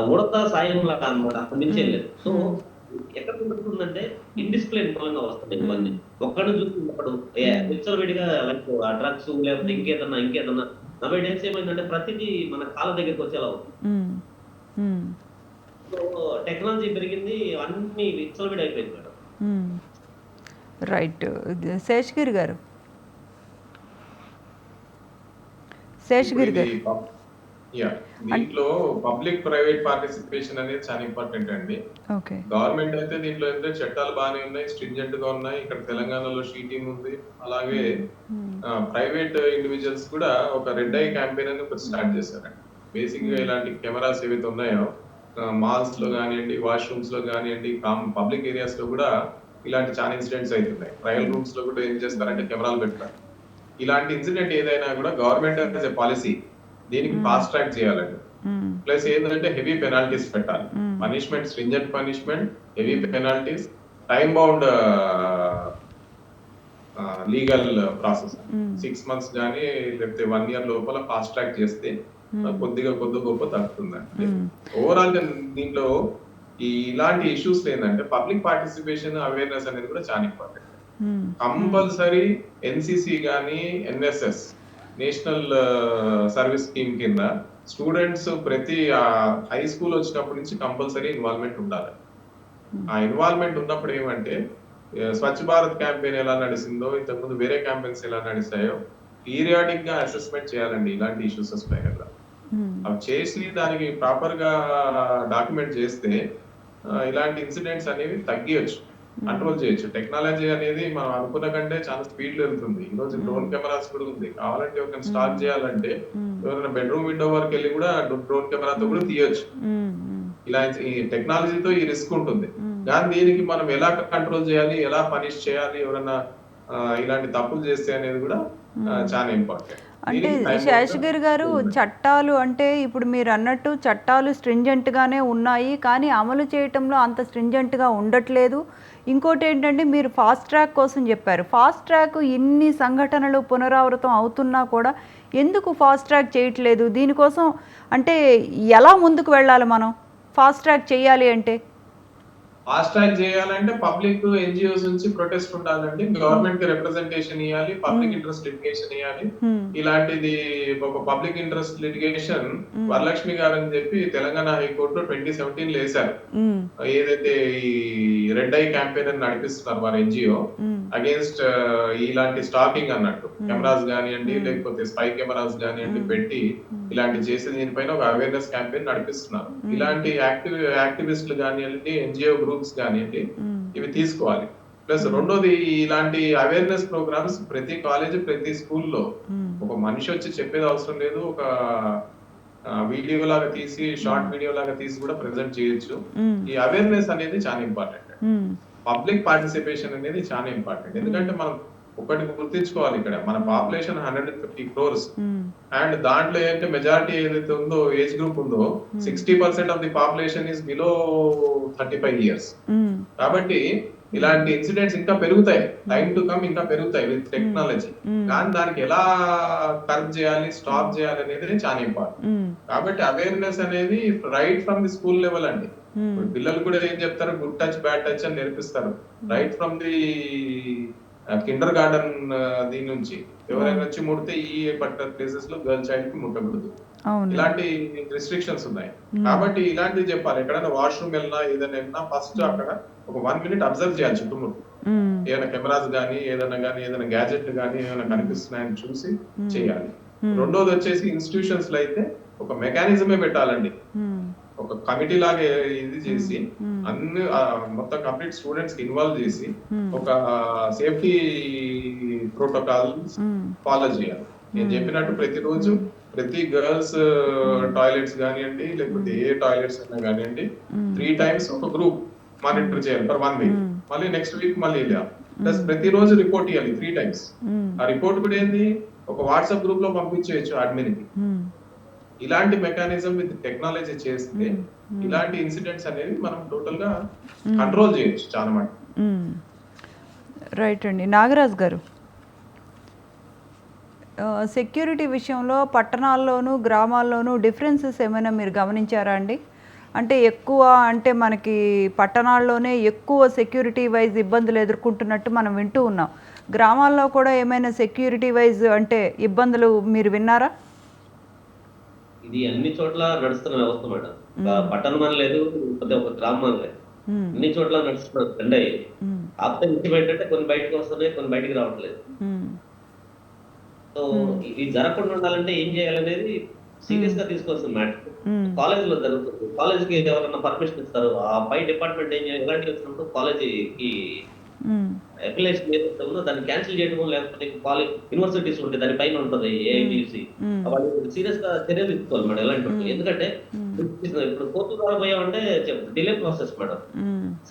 ఉడత సాయంలాగా అన్నమాట. అంతకు మించేం హ్మ్. లేదు. సో, హ్మ్. ఎక్కడ కుదురుతుందంటే హ్మ్. ఇండిసిప్లిన్ మూలంగా వస్తున్నాయి హ్మ్. ఇవన్నీ. ఒక్కడిని చూసి ఇంకొకడు హ్మ్. విచ్చలవిడిగా లైక్ ఆ డ్రగ్స్ లేకపోతే హ్మ్. ఇంకేదన్నా నౌ డేస్ ఏమైందంటే ప్రతిదీ మన కాళ్ళ దగ్గరికొచ్చేలా ఉంది. హ్మ్. హ్మ్. సో, టెక్నాలజీ పెరిగింది. అన్నీ విచ్చలవిడి అయిపోయింది మేడం. హ్మ్. రైట్. శేషగిరి గారు. ఇప్పుడు శేషగిరి ఇది గారు. యాహ్! అన్ దీంట్లో పబ్లిక్ ప్రైవేట్ పార్టిసిపేషన్ అనేది చాలా ఇంపార్టెంట్ అండి. ఓకే. గవర్నమెంట్ అయితే దీంట్లో ఏంటంటే చట్టాలు బానే ఉన్నాయి. స్ట్రింజెంట్‌గా ఉన్నాయి. ఇక్కడ తెలంగాణలో షీ టీమ్ ఉంది. అలాగే హ్మ్. హ్మ్. ప్రైవేట్ ఇండివిడ్యుయల్స్ కూడా ఒక రెడ్ ఐ హ్మ్. క్యాంపెయిన్ అని ఒకటి స్టార్ట్ చేశారండి. బేసిక్‌గా హ్మ్. ఇలాంటి కెమెరాస్ ఏవైతే ఉన్నాయో మాల్స్‌లో హ్మ్. గానియండి, వాష్‌రూమ్స్‌లో గానియండి, పబ్లిక్ ఏరియాస్‌లో కూడా ఇలాంటి చాలా ఇన్సిడెంట్స్ అయితున్నాయి. ట్రయల్ హ్మ్. రూమ్స్‌లో కూడా ఏం చేస్తారంటే హ్మ్. కెమెరాలు పెడతారు. ఇలాంటి ఇన్సిడెంట్ ఏదైనా కూడా గవర్నమెంట్ యాస్ ఎ పాలిసీ దీనికి హ్మ్. ఫాస్ట్ ట్రాక్ చేయాలండి. హ్మ్. ప్లస్ ఏందంటే హెవీ పెనాల్టీస్ పెట్టాలి. హ్మ్. పనిష్మెంట్ స్ట్రింజెంట్ పనిష్మెంట్, హెవీ హ్మ్. Penalties, time bound legal process. హ్మ్. 6 మంత్స్ గాని లేకపోతే 1 ఇయర్ లోపల ఫాస్ట్ ట్రాక్ చేస్తే హ్మ్. కొద్దో గొప్పో తగ్గుతుందండి. హ్మ్. ఓవరాల్‌గా దీంట్లో ఇలాంటి ఇష్యూస్‌లో ఏందంటే పబ్లిక్ పార్టిసిపేషన్, అవేర్‌నెస్ అనేది కూడా చాలా ఇంపార్టెంట్. హ్మ్. హ్మ్. కంపల్సరీ ఎన్‌సీసీ గాని, ఎన్‌ఎస్‌ఎస్ నేషనల్ సర్వీస్ స్కీమ్ కింద స్టూడెంట్స్ ప్రతి హై స్కూల్ వచ్చినప్పటి నుంచి కంపల్సరీ ఇన్వాల్వ్‌మెంట్ ఉండాలి. హ్మ్. ఆ ఇన్వాల్వ్‌మెంట్ ఉన్నప్పుడు ఏమంటే స్వచ్ఛ భారత్ క్యాంపెయిన్ ఎలా నడిసిందో, ఇంతకుముందు వేరే క్యాంపెయిన్స్ ఎలా నడిసాయో పీరియాడిక్‌గా అసెస్‌మెంట్ చేయాలండి ఇలాంటి ఇష్యూస్ పైన కూడా. హ్మ్. అవి చేసి దానికి ప్రాపర్‌గా డాక్యుమెంట్ చేస్తే ఇలాంటి ఇన్సిడెంట్స్ అనేవి తగ్గియొచ్చు. హ్మ్. కంట్రోల్ చేయొచ్చు. టెక్నాలజీ అనేది మనం అనుకున్న కంటే చాలా స్పీడ్‌లో వెళ్తుంది. ఈరోజు హ్మ్. డ్రోన్ కెమెరాస్ కూడా ఉంది. కావాలంటే ఎవరికైనా హ్మ్. స్టార్ట్ చేయాలంటే హ్మ్. ఎవరైనా బెడ్‌రూమ్ విండో వరకెళ్ళి కూడా డ్రోన్ కెమెరాతో కూడా హ్మ్. తీయొచ్చు. హ్మ్. హ్మ్. ఇలా ఈ టెక్నాలజీతో ఈ రిస్క్ ఉంటుంది. హ్మ్. కానీ దీనికి మనం ఎలా కంట్రోల్ చేయాలి? ఎలా పనిష్ చేయాలి? ఎవరన్నా ఇలాంటి తప్పులు చేస్తే అనేది కూడా హ్మ్. చాలా ఇంపార్టెంట్. అంటే దీనికి టైమ్ బౌండ్‌గా శేషగిరి గారు, చట్టాలు అంటే ఇప్పుడు మీరన్నట్టు చట్టాలు స్ట్రింజెంట్‌గానే ఉన్నాయి. కానీ అమలు చేయటంలో అంత స్ట్రింజెంట్‌గా ఉండట్లేదు. ఇంకోటేంటంటే మీరు ఫాస్ట్ ట్రాక్ కోసం చెప్పారు. ఫాస్ట్ ట్రాక్ ఇన్ని సంఘటనలు పునరావృతం అవుతున్నా కూడా ఎందుకు ఫాస్ట్ ట్రాక్ చేయట్లేదు? దీనికోసం అంటే ఎలా ముందుకు వెళ్ళాలి మనం? ఫాస్ట్ ట్రాక్ చేయాలి అంటే? ఫాస్ట్ ట్రాక్ చేయాలంటే పబ్లిక్ ఎన్‌జీఓస్ నుంచి ప్రొటెస్ట్ ఉండాలండి. హ్మ్. గవర్నమెంట్‌కి రిప్రజెంటేషన్ ఇయ్యాలి. పబ్లిక్ హ్మ్. ఇంట్రెస్ట్ లిటిగేషన్ ఇయ్యాలి. హ్మ్. ఇలాంటిది ఒక పబ్లిక్ ఇంట్రెస్ట్ లిటిగేషన్ హ్మ్. వరలక్ష్మి గారని చెప్పి తెలంగాణ హైకోర్టులో 2017లో ఏశారు. హ్మ్. ఏదైతే ఈ రెడ్ ఐ క్యాంపెయిన్ అని నడిపిస్తున్నారు వారి ఎన్జిఓ అగేన్స్ట్ ఇలాంటి స్టాకింగ్ అన్నట్టు కెమెరాస్ కానివ్వండి లేకపోతే స్పై కెమెరాస్ కానివ్వండి పెట్టి ఇలాంటి చేసే దీనిపైన ఒక అవేర్నెస్ క్యాంపెయిన్ నడిపిస్తున్నారు. ఇలాంటి యాక్టివిస్టులు కానివ్వండి ఎన్జిఓ గ్రూప్స్ కానివ్వండి ఇవి తీసుకోవాలి. ప్లస్ రెండోది ఇలాంటి అవేర్నెస్ ప్రోగ్రామ్స్ ప్రతి కాలేజ్ ప్రతి స్కూల్లో ఒక మనిషి వచ్చి చెప్పేది అవసరం లేదు, ఒక వీడియో లాగా తీసి షార్ట్ వీడియో లాగా తీసి కూడా ప్రెజెంట్ చేయొచ్చు. ఈ అవేర్నెస్ అనేది చాలా ఇంపార్టెంట్. పబ్లిక్ పార్టిసిపేషన్ అనేది చాలా ఇంపార్టెంట్. ఎందుకంటే మనం ఒకటి గుర్తించుకోవాలి, ఇక్కడ మన పాపులేషన్ 150 crores అండ్ దాంట్లో ఏంటంటే మెజారిటీ ఏదైతే ఉందో ఏజ్ గ్రూప్ ఉందో 60% of the population is below 35 years. కాబట్టి ఇలాంటి ఇన్సిడెంట్స్ ఇంకా పెరుగుతాయి, టైం టు కమ్ ఇంకా పెరుగుతాయి విత్ టెక్నాలజీ. కానీ దానికి ఎలా కర్బ్ చేయాలి, స్టాప్ చేయాలి అనేది చాలా ఇంపార్టెంట్. కాబట్టి అవేర్నెస్ అనేది right from the school level అండి. పిల్లలు కూడా ఏం చెప్తారు, గుడ్ టచ్ బ్యాడ్ టచ్ అని నేర్పిస్తారు right from the Kinder garden. దీని నుంచి ఎవరైనా వచ్చి ముడితే ఈ పర్టికులర్ ప్లేసెస్ లో గర్ల్ చైల్డ్ కి ముట్టకూడదు, ఇలాంటి రిస్ట్రిక్షన్స్ ఉన్నాయి. కాబట్టి ఇలాంటివి చెప్పాలి. ఎక్కడైనా వాష్రూమ్ వెళ్ళినా ఏదైనా వెళ్ళినా ఫస్ట్ అక్కడ ఒక 1 minute అబ్జర్వ్ చేయాలి చుట్టుముట్టు. ఏదైనా కెమెరాస్ గానీ ఏదైనా గ్యాజెట్ గానీ ఏమైనా కనిపిస్తున్నాయని చూసి చేయాలి. రెండోది వచ్చేసి ఇన్స్టిట్యూషన్స్ లో అయితే ఒక మెకానిజమే పెట్టాలండి, ఒక కమిటీ లాగా ఇది చేసి అన్ని మొత్తం కంప్లీట్ స్టూడెంట్స్ కి ఇన్వాల్వ్ చేసి ఒక సేఫ్టీ ప్రోటోకాల్ ఫాలో చేయాలి. నేను చెప్పినట్టు ప్రతిరోజు ప్రతి గర్ల్స్ టాయిలెట్స్ కానివ్వండి లేకపోతే ఏ టాయిలెట్స్ అయినా కానివ్వండి 3 times ఒక గ్రూప్ మానిటర్ చేయాలి ఫర్ 1 week. మళ్ళీ నెక్స్ట్ వీక్ మళ్ళీ ఇలా ప్లస్ ప్రతిరోజు రిపోర్ట్ ఇవ్వాలి 3 times. ఆ రిపోర్ట్ కూడా ఏంది ఒక వాట్సాప్ గ్రూప్ లో పంపించేయచ్చు అడ్మిన్ కి. ఇలాంటి మెకానిజం విత్ టెక్నాలజీ చేస్తే ఇలాంటి ఇన్సిడెంట్స్ అనేవి మనం టోటల్ గా కంట్రోల్ చేయొచ్చు చాలా మటుకు. రైట్ అండి. నాగరాజ్ గారు, సెక్యూరిటీ విషయంలో పట్టణాల్లోనూ గ్రామాల్లోనూ డిఫరెన్సెస్ ఏమైనా మీరు గమనించారా అండి? అంటే ఎక్కువ అంటే మనకి పట్టణాల్లోనే ఎక్కువ సెక్యూరిటీ వైజ్ ఇబ్బందులు ఎదుర్కొంటున్నట్టు మనం వింటూ ఉన్నాం. గ్రామాల్లో కూడా ఏమైనా సెక్యూరిటీ వైజ్ అంటే ఇబ్బందులు మీరు విన్నారా? ఇది అన్ని చోట్ల నడుస్తున్న వ్యవస్థ మేడం. పట్టణం అని లేదు, ఒక గ్రామం అని లేదు, అన్ని చోట్ల నడుస్తున్న ట్రెండ్ అయ్యేది. కాకపోతే విషయం ఏంటంటే కొన్ని బయటకు వస్తున్నాయి, కొన్ని బయటికి రావట్లేదు. సో ఇది జరగకుండా ఉండాలంటే ఏం చేయాలనేది సీరియస్ గా తీసుకోవాల్సిన మ్యాటర్. కాలేజ్ లో జరుగుతుంది, కాలేజ్ కి ఎవరైనా పర్మిషన్ ఇస్తారు, ఆ పై డిపార్ట్మెంట్ ఏం చేయాలి, ఇలాంటి వచ్చినప్పుడు కాలేజీకి అప్లికేషన్ ఏదైతే ఉందో దాన్ని క్యాన్సిల్ చేయడము, లేకపోతే కాలేజ్ యూనివర్సిటీస్ ఉంటే దాని పైన ఉంటుంది ఏఐబిసి, వాళ్ళు సీరియస్ గా చర్యలు తీసుకోవాలి మేడం ఇలాంటి. ఎందుకంటే ఇప్పుడు కోర్టు ద్వారా పోయామంటే డిలే ప్రాసెస్ మేడం,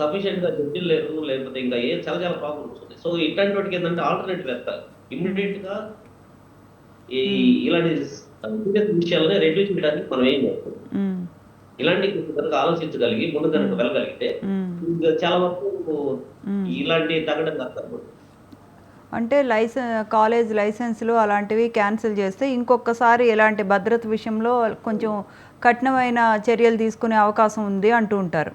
సఫిషియెంట్ గా జడ్జిలు లేరు, లేకపోతే ఇంకా చాలా చాలా ప్రాబ్లమ్స్ ఉన్నాయి. సో ఇట్లాంటి వాటికి ఏంటంటే ఆల్టర్నేటివ్ వెతకాలి ఇమ్మీడియట్ గా. ఇలాంటి సీరియస్ విషయాలని రెడ్యూస్ చేయడానికి మనం ఏం చేస్తాం, ఇలాంటి కనుక ఆలోచించగలిగి ముందు కనుక వెళ్ళగలిగితే చాలా వరకు ఇలాంటి తగ్గడం కాదు. అంటే కాలేజ్ లైసెన్సులు అలాంటివి క్యాన్సిల్ చేస్తే ఇంకొకసారి ఇలాంటి భద్రత విషయంలో కొంచెం కఠినమైన చర్యలు తీసుకునే అవకాశం ఉంది అంటూ ఉంటారు.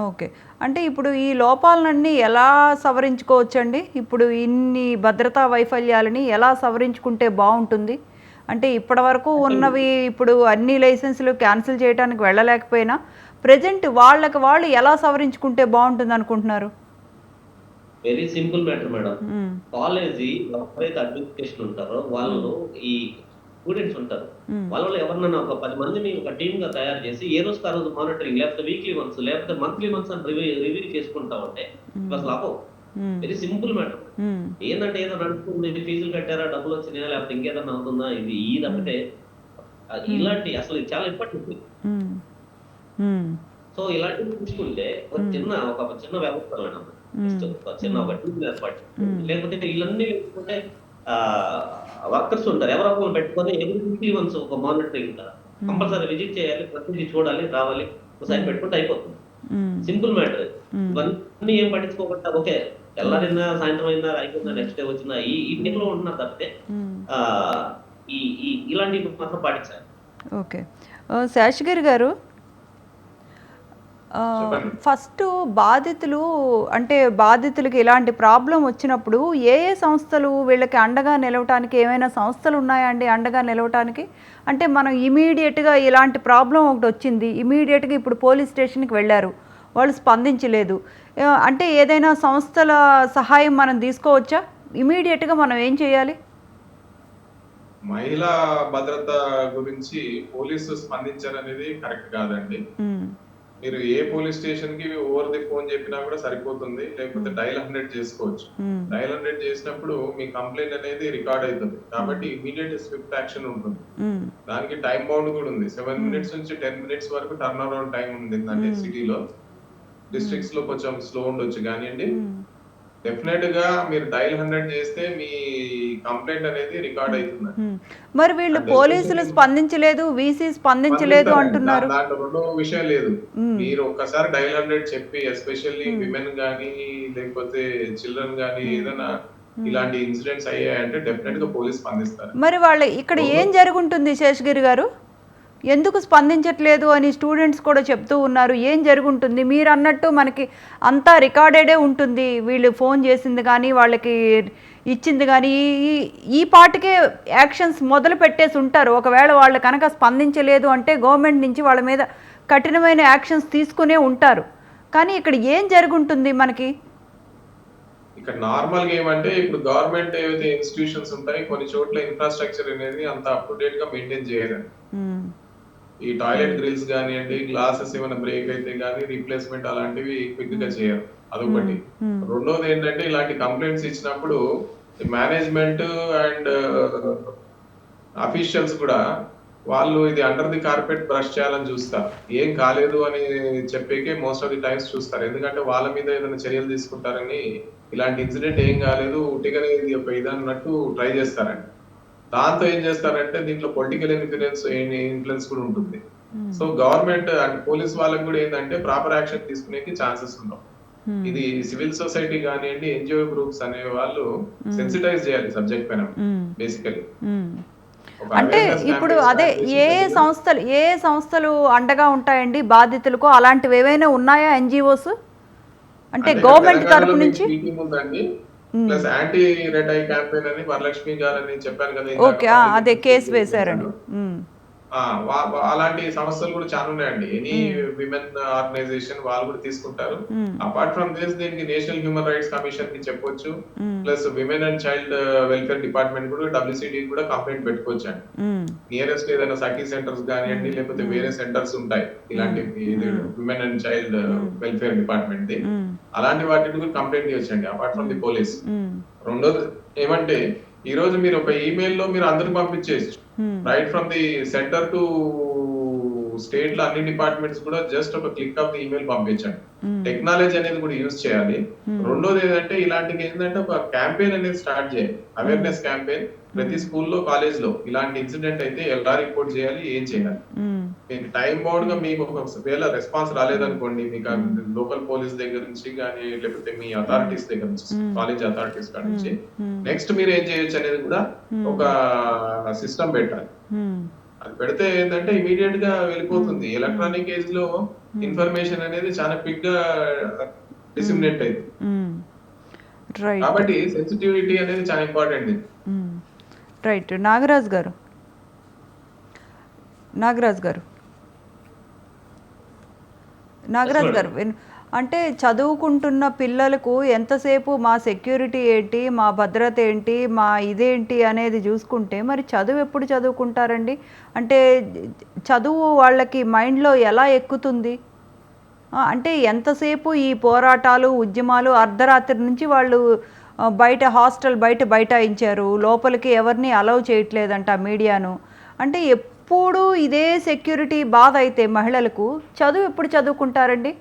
ఓకే. అంటే ఇప్పుడు ఈ లోపాలన్నీ ఎలా సవరించుకోవచ్చండి? ఇప్పుడు ఇన్ని భద్రతా వైఫల్యాలని ఎలా సవరించుకుంటే బాగుంటుంది? అంటే ఇప్పటి వరకు ఉన్నవి ఇప్పుడు అన్ని లైసెన్సులు క్యాన్సిల్ చేయడానికి వెళ్ళలేకపోయినా ప్రెజెంట్ వాళ్ళు ఎలా సవరించుకుంటే బాగుంటుంది అనుకుంటున్నారు? Very simple matter madam. College ఎవరైతే అడ్మినిస్ట్రేషన్ ఉంటారో వాళ్ళు ఈ స్టూడెంట్స్ ఉంటారు, వాళ్ళలో ఎవరినైనా ఒక 10 మందిని ఒక టీమ్ గా తయారు చేసి ఏ రోజు ఆ రోజు మానిటరింగ్, లేకపోతే వీక్లీ వన్స్ లేకపోతే మంత్లీ వన్స్ అని రివ్యూ చేసుకుంటా ఉంటే అసలు అపో. Very simple matter. ఏంటంటే ఏదో నడుస్తుంది, ఫీజులు కట్టారా, డబ్బులు వచ్చినాయా, లేకపోతే ఇంకేదన్నా అవుతుందా, ఇది తప్పితే ఇలాంటి అసలు చాలా ఇంపార్టెంట్. సో ఇలాంటివి చూసుకుంటే ఒక చిన్న వ్యవస్థ మేడం, చిన్న ఒక టీమ్ ఏర్పాటు, లేకపోతే ఇవన్నీ లేకుంటే వర్కర్స్ ఉంటారు, ఎవరో ఒకరు పెట్టుకొని ఎవ్రీ వీక్లీ వన్స్ ఒక మానిటరింగ్ కంపల్సరీ విజిట్ చేయాలి, ప్రతిదీ చూడాలి, రావాలి, ఒకసారి పెట్టుకుంటే అయిపోతుంది. Simple matter. ఇవన్నీ ఏం పట్టించుకోకుండా ఓకే తెల్లారినా సాయంత్రం అయినా అయిపోయిందా నెక్స్ట్ డే వచ్చిందా ఈ దీంట్లో ఉంటున్నారు తప్పితే ఇలాంటివి మాత్రం పాటించాలి. ఓకే. శేషగిరి గారు, ఫస్ట్ బాధితులకి ఇలాంటి ప్రాబ్లం వచ్చినప్పుడు ఏ సంస్థలు వీళ్ళకి అండగా నిలవటానికి ఏమైనా సంస్థలు ఉన్నాయా అండి అండగా నిలవటానికి? అంటే మనం ఇమీడియట్గా ఇలాంటి ప్రాబ్లం ఒకటి వచ్చింది, ఇమీడియట్గా ఇప్పుడు పోలీస్ స్టేషన్కి వెళ్ళారు, వాళ్ళు స్పందించలేదు. అంటే ఏదైనా సంస్థల సహాయం మనం తీసుకోవచ్చా? ఇమీడియట్గా మనం ఏం చేయాలి? మహిళా భద్రత గురించి పోలీసు స్పందించారనేది కరెక్ట్ కాదండి. మీరు ఏ పోలీస్ స్టేషన్ కి ఓవర్ ది ఫోన్ చెప్పినా కూడా సరిపోతుంది, లేకపోతే డైల్ 100 చేసుకోవచ్చు. డైల్ 100 చేసినప్పుడు మీ కంప్లైంట్ అనేది రికార్డ్ అవుతుంది, కాబట్టి ఇమీడియట్ స్విఫ్ట్ యాక్షన్ ఉంటుంది. దానికి టైం బౌండ్ కూడా ఉంది. 7 మినిట్స్ నుంచి 10 మినిట్స్ వరకు టర్న్ అరౌండ్ టైం ఉంది. అంటే సిటీలో, డిస్ట్రిక్ట్స్ లో కొంచెం స్లో ఉండొచ్చు కానివ్వండి. డెఫినెట్ గా మీరు డైల్ 100 చేస్తే మీ కంప్లైంట్ అనేది రికార్డ్ అవుతుంది. మరి వీళ్ళు పోలీసులు స్పందించలేదు, వీసీ స్పందించలేదు అంటున్నారు. దాంట్లో రెండో విషయం లేదు. మీరు ఒక్కసారి డైల్ 100 చెప్పి, ఎస్పెషల్లీ విమెన్ గానీ లేకపోతే చిల్డ్రన్ గానీ ఏదైనా ఇలాంటి ఇన్సిడెంట్స్ అయ్యాయంటే డెఫినెట్ గా పోలీస్ స్పందిస్తారు. మరి వాళ్ళ ఇక్కడ ఏం జరుగుంటుంది శేషగిరి గారు? ఎందుకు స్పందించట్లేదు అని స్టూడెంట్స్ కూడా చెప్తూ ఉన్నారు. ఏం జరుగుంటుంది? మీరు అన్నట్టు మనకి అంతా రికార్డెడే ఉంటుంది. వీళ్ళు ఫోన్ చేసింది కానీ, వాళ్ళకి ఇచ్చింది కానీ, ఈ పాటికే యాక్షన్స్ మొదలు పెట్టేసి ఉంటారు. ఒకవేళ వాళ్ళు కనుక స్పందించలేదు అంటే గవర్నమెంట్ నుంచి వాళ్ళ మీద కఠినమైన యాక్షన్స్ తీసుకునే ఉంటారు. కానీ ఇక్కడ ఏం జరుగుంటుంది మనకి? ఇక్కడ నార్మల్ గా ఏమంటే, ఇప్పుడు గవర్నమెంట్ ఏవైతే ఇన్స్టిట్యూషన్స్ ఉంటాయి, కొన్ని చోట్ల ఇన్ఫ్రాస్ట్రక్చర్ అనేది అంత అప్ టు డేట్ గా మెయింటైన్ చేయరండి. ఈ టాయిలెట్ గ్రిల్స్ కానివ్వండి, గ్లాసెస్ ఏమైనా బ్రేక్ అయితే కానీ రీప్లేస్మెంట్ అలాంటివి క్విక్ గా చేయరు. అదొకటి. రెండోది ఏంటంటే, ఇలాంటి కంప్లైంట్స్ ఇచ్చినప్పుడు మేనేజ్మెంట్ అండ్ అఫీషియల్స్ కూడా వాళ్ళు ఇది అండర్ ది కార్పెట్ బ్రష్ చేయాలని చూస్తారు. ఏం కాలేదు అని చెప్పేకే మోస్ట్ ఆఫ్ ది టైమ్స్ చూస్తారు. ఎందుకంటే వాళ్ళ మీద ఏదైనా చర్యలు తీసుకుంటారని, ఇలాంటి ఇన్సిడెంట్ ఏం కాలేదు ఉట్టిగానే ఇది ఒక ఇదన్నట్టు ట్రై చేస్తారండి. దాంతో ఏం చేస్తారంటే దీంట్లో పొలిటికల్ ఇన్ఫ్లుయెన్స్ కూడా ఉంటుంది. సో గవర్నమెంట్ అండ్ పోలీస్ వాళ్ళకి కూడా ఏంటంటే ప్రాపర్ యాక్షన్ తీసుకునేకి ఛాన్సెస్ ఉండవు. ఇది సివిల్ సొసైటీ కానివ్వండి, ఎన్జిఓ గ్రూప్స్ అనే వాళ్ళు సెన్సిటైజ్ చేయాలి సబ్జెక్ట్ పైన బేసికలీ. అంటే ఇప్పుడు అదే ఏ సంస్థలు అండగా ఉంటాయండి బాధితులకు? అలాంటివి ఏవైనా ఉన్నాయా ఎన్జిఓస్? అంటే గవర్నమెంట్ తరపు నుంచి ఉందండి. Plus anti red I campaign అని వరలక్ష్మి గారు అని చెప్పాను కదా. ఓకే, అదే కేసు వేశారండి. అలాంటి సమస్యలు కూడా చాలా ఉన్నాయండి. ఎనీ విమెన్ ఆర్గనైజేషన్ వాళ్ళు కూడా తీసుకుంటారు. అపార్ట్ ఫ్రమ్ దిస్, దీనికి నేషనల్ హ్యూమన్ రైట్స్ కమిషన్ కి చెప్పొచ్చు. Plus women and child welfare department కూడా, WCD కూడా కంప్లైంట్ పెట్టుకోవచ్చు అండి. నియరెస్ట్ ఏదైనా సఖీ సెంటర్స్ కానివ్వండి, లేకపోతే వేరే సెంటర్స్ ఉంటాయి ఇలాంటి women and child welfare department the, అలాంటి వాటిని కూడా కంప్లైంట్ చేయొచ్చండి అపార్ట్ ఫ్రమ్ ది పోలీస్. రెండోది ఏమంటే, ఈ రోజు మీరు ఒక ఈమెయిల్ లో మీరు అందరికి పంపించేసి, right from the centre to state లో అన్ని డిపార్ట్మెంట్స్ కూడా జస్ట్ ఒక క్లిక్ ఆఫ్ ది ఈమెయిల్ పంపించండి. టెక్నాలజీ అనేది కూడా యూజ్ చేయాలి. రెండోది ఏంటంటే, ఇలాంటికి ఏంటంటే ఒక క్యాంపెయిన్ అనేది స్టార్ట్ చేయాలి, అవేర్నెస్ క్యాంపెయిన్. ప్రతి స్కూల్లో, కాలేజ్ లో ఇలాంటి ఇన్సిడెంట్ అయితే ఎలా రిపోర్ట్ చేయాలి, ఏం చేయాలి. మీకు టైం బౌండ్ గా మీకు ఒకవేళ రెస్పాన్స్ రాలేదనుకోండి, మీకు లోకల్ పోలీస్ దగ్గర నుంచి కానీ, లేకపోతే మీ అథారిటీస్ దగ్గర నుంచి, కాలేజ్ అథారిటీస్ కాడ నుంచి నెక్స్ట్ మీరు ఏం చేయొచ్చు అనేది కూడా ఒక సిస్టమ్ పెట్టాలి. అది పెడితే ఏంటంటే ఇమీడియట్ గా వెళ్ళిపోతుంది. ఎలక్ట్రానిక్ ఏజ్ లో ఇన్ఫర్మేషన్ అనేది చాలా క్విక్ గా డిసిమినేట్ అయింది. కాబట్టి సెన్సిటివిటీ అనేది చాలా ఇంపార్టెంట్. రైట్. నాగరాజ్ గారు అంటే చదువుకుంటున్న పిల్లలకు ఎంతసేపు మా సెక్యూరిటీ ఏంటి, మా భద్రత ఏంటి, మా ఇదేంటి అనేది చూసుకుంటే మరి చదువు ఎప్పుడు చదువుకుంటారండి? అంటే చదువు వాళ్ళకి మైండ్లో ఎలా ఎక్కుతుంది? అంటే ఎంతసేపు ఈ పోరాటాలు, ఉద్యమాలు, అర్ధరాత్రి నుంచి వాళ్ళు బయట హాస్టల్ బైఠాయించారు, లోపలికి ఎవరిని అలౌ చేయట్లేదంట మీడియాను. అంటే ఎప్పుడు ఇదే సెక్యూరిటీ బాధ అయితే మహిళలకు చదువు ఎప్పుడు చదువుకుంటారండి?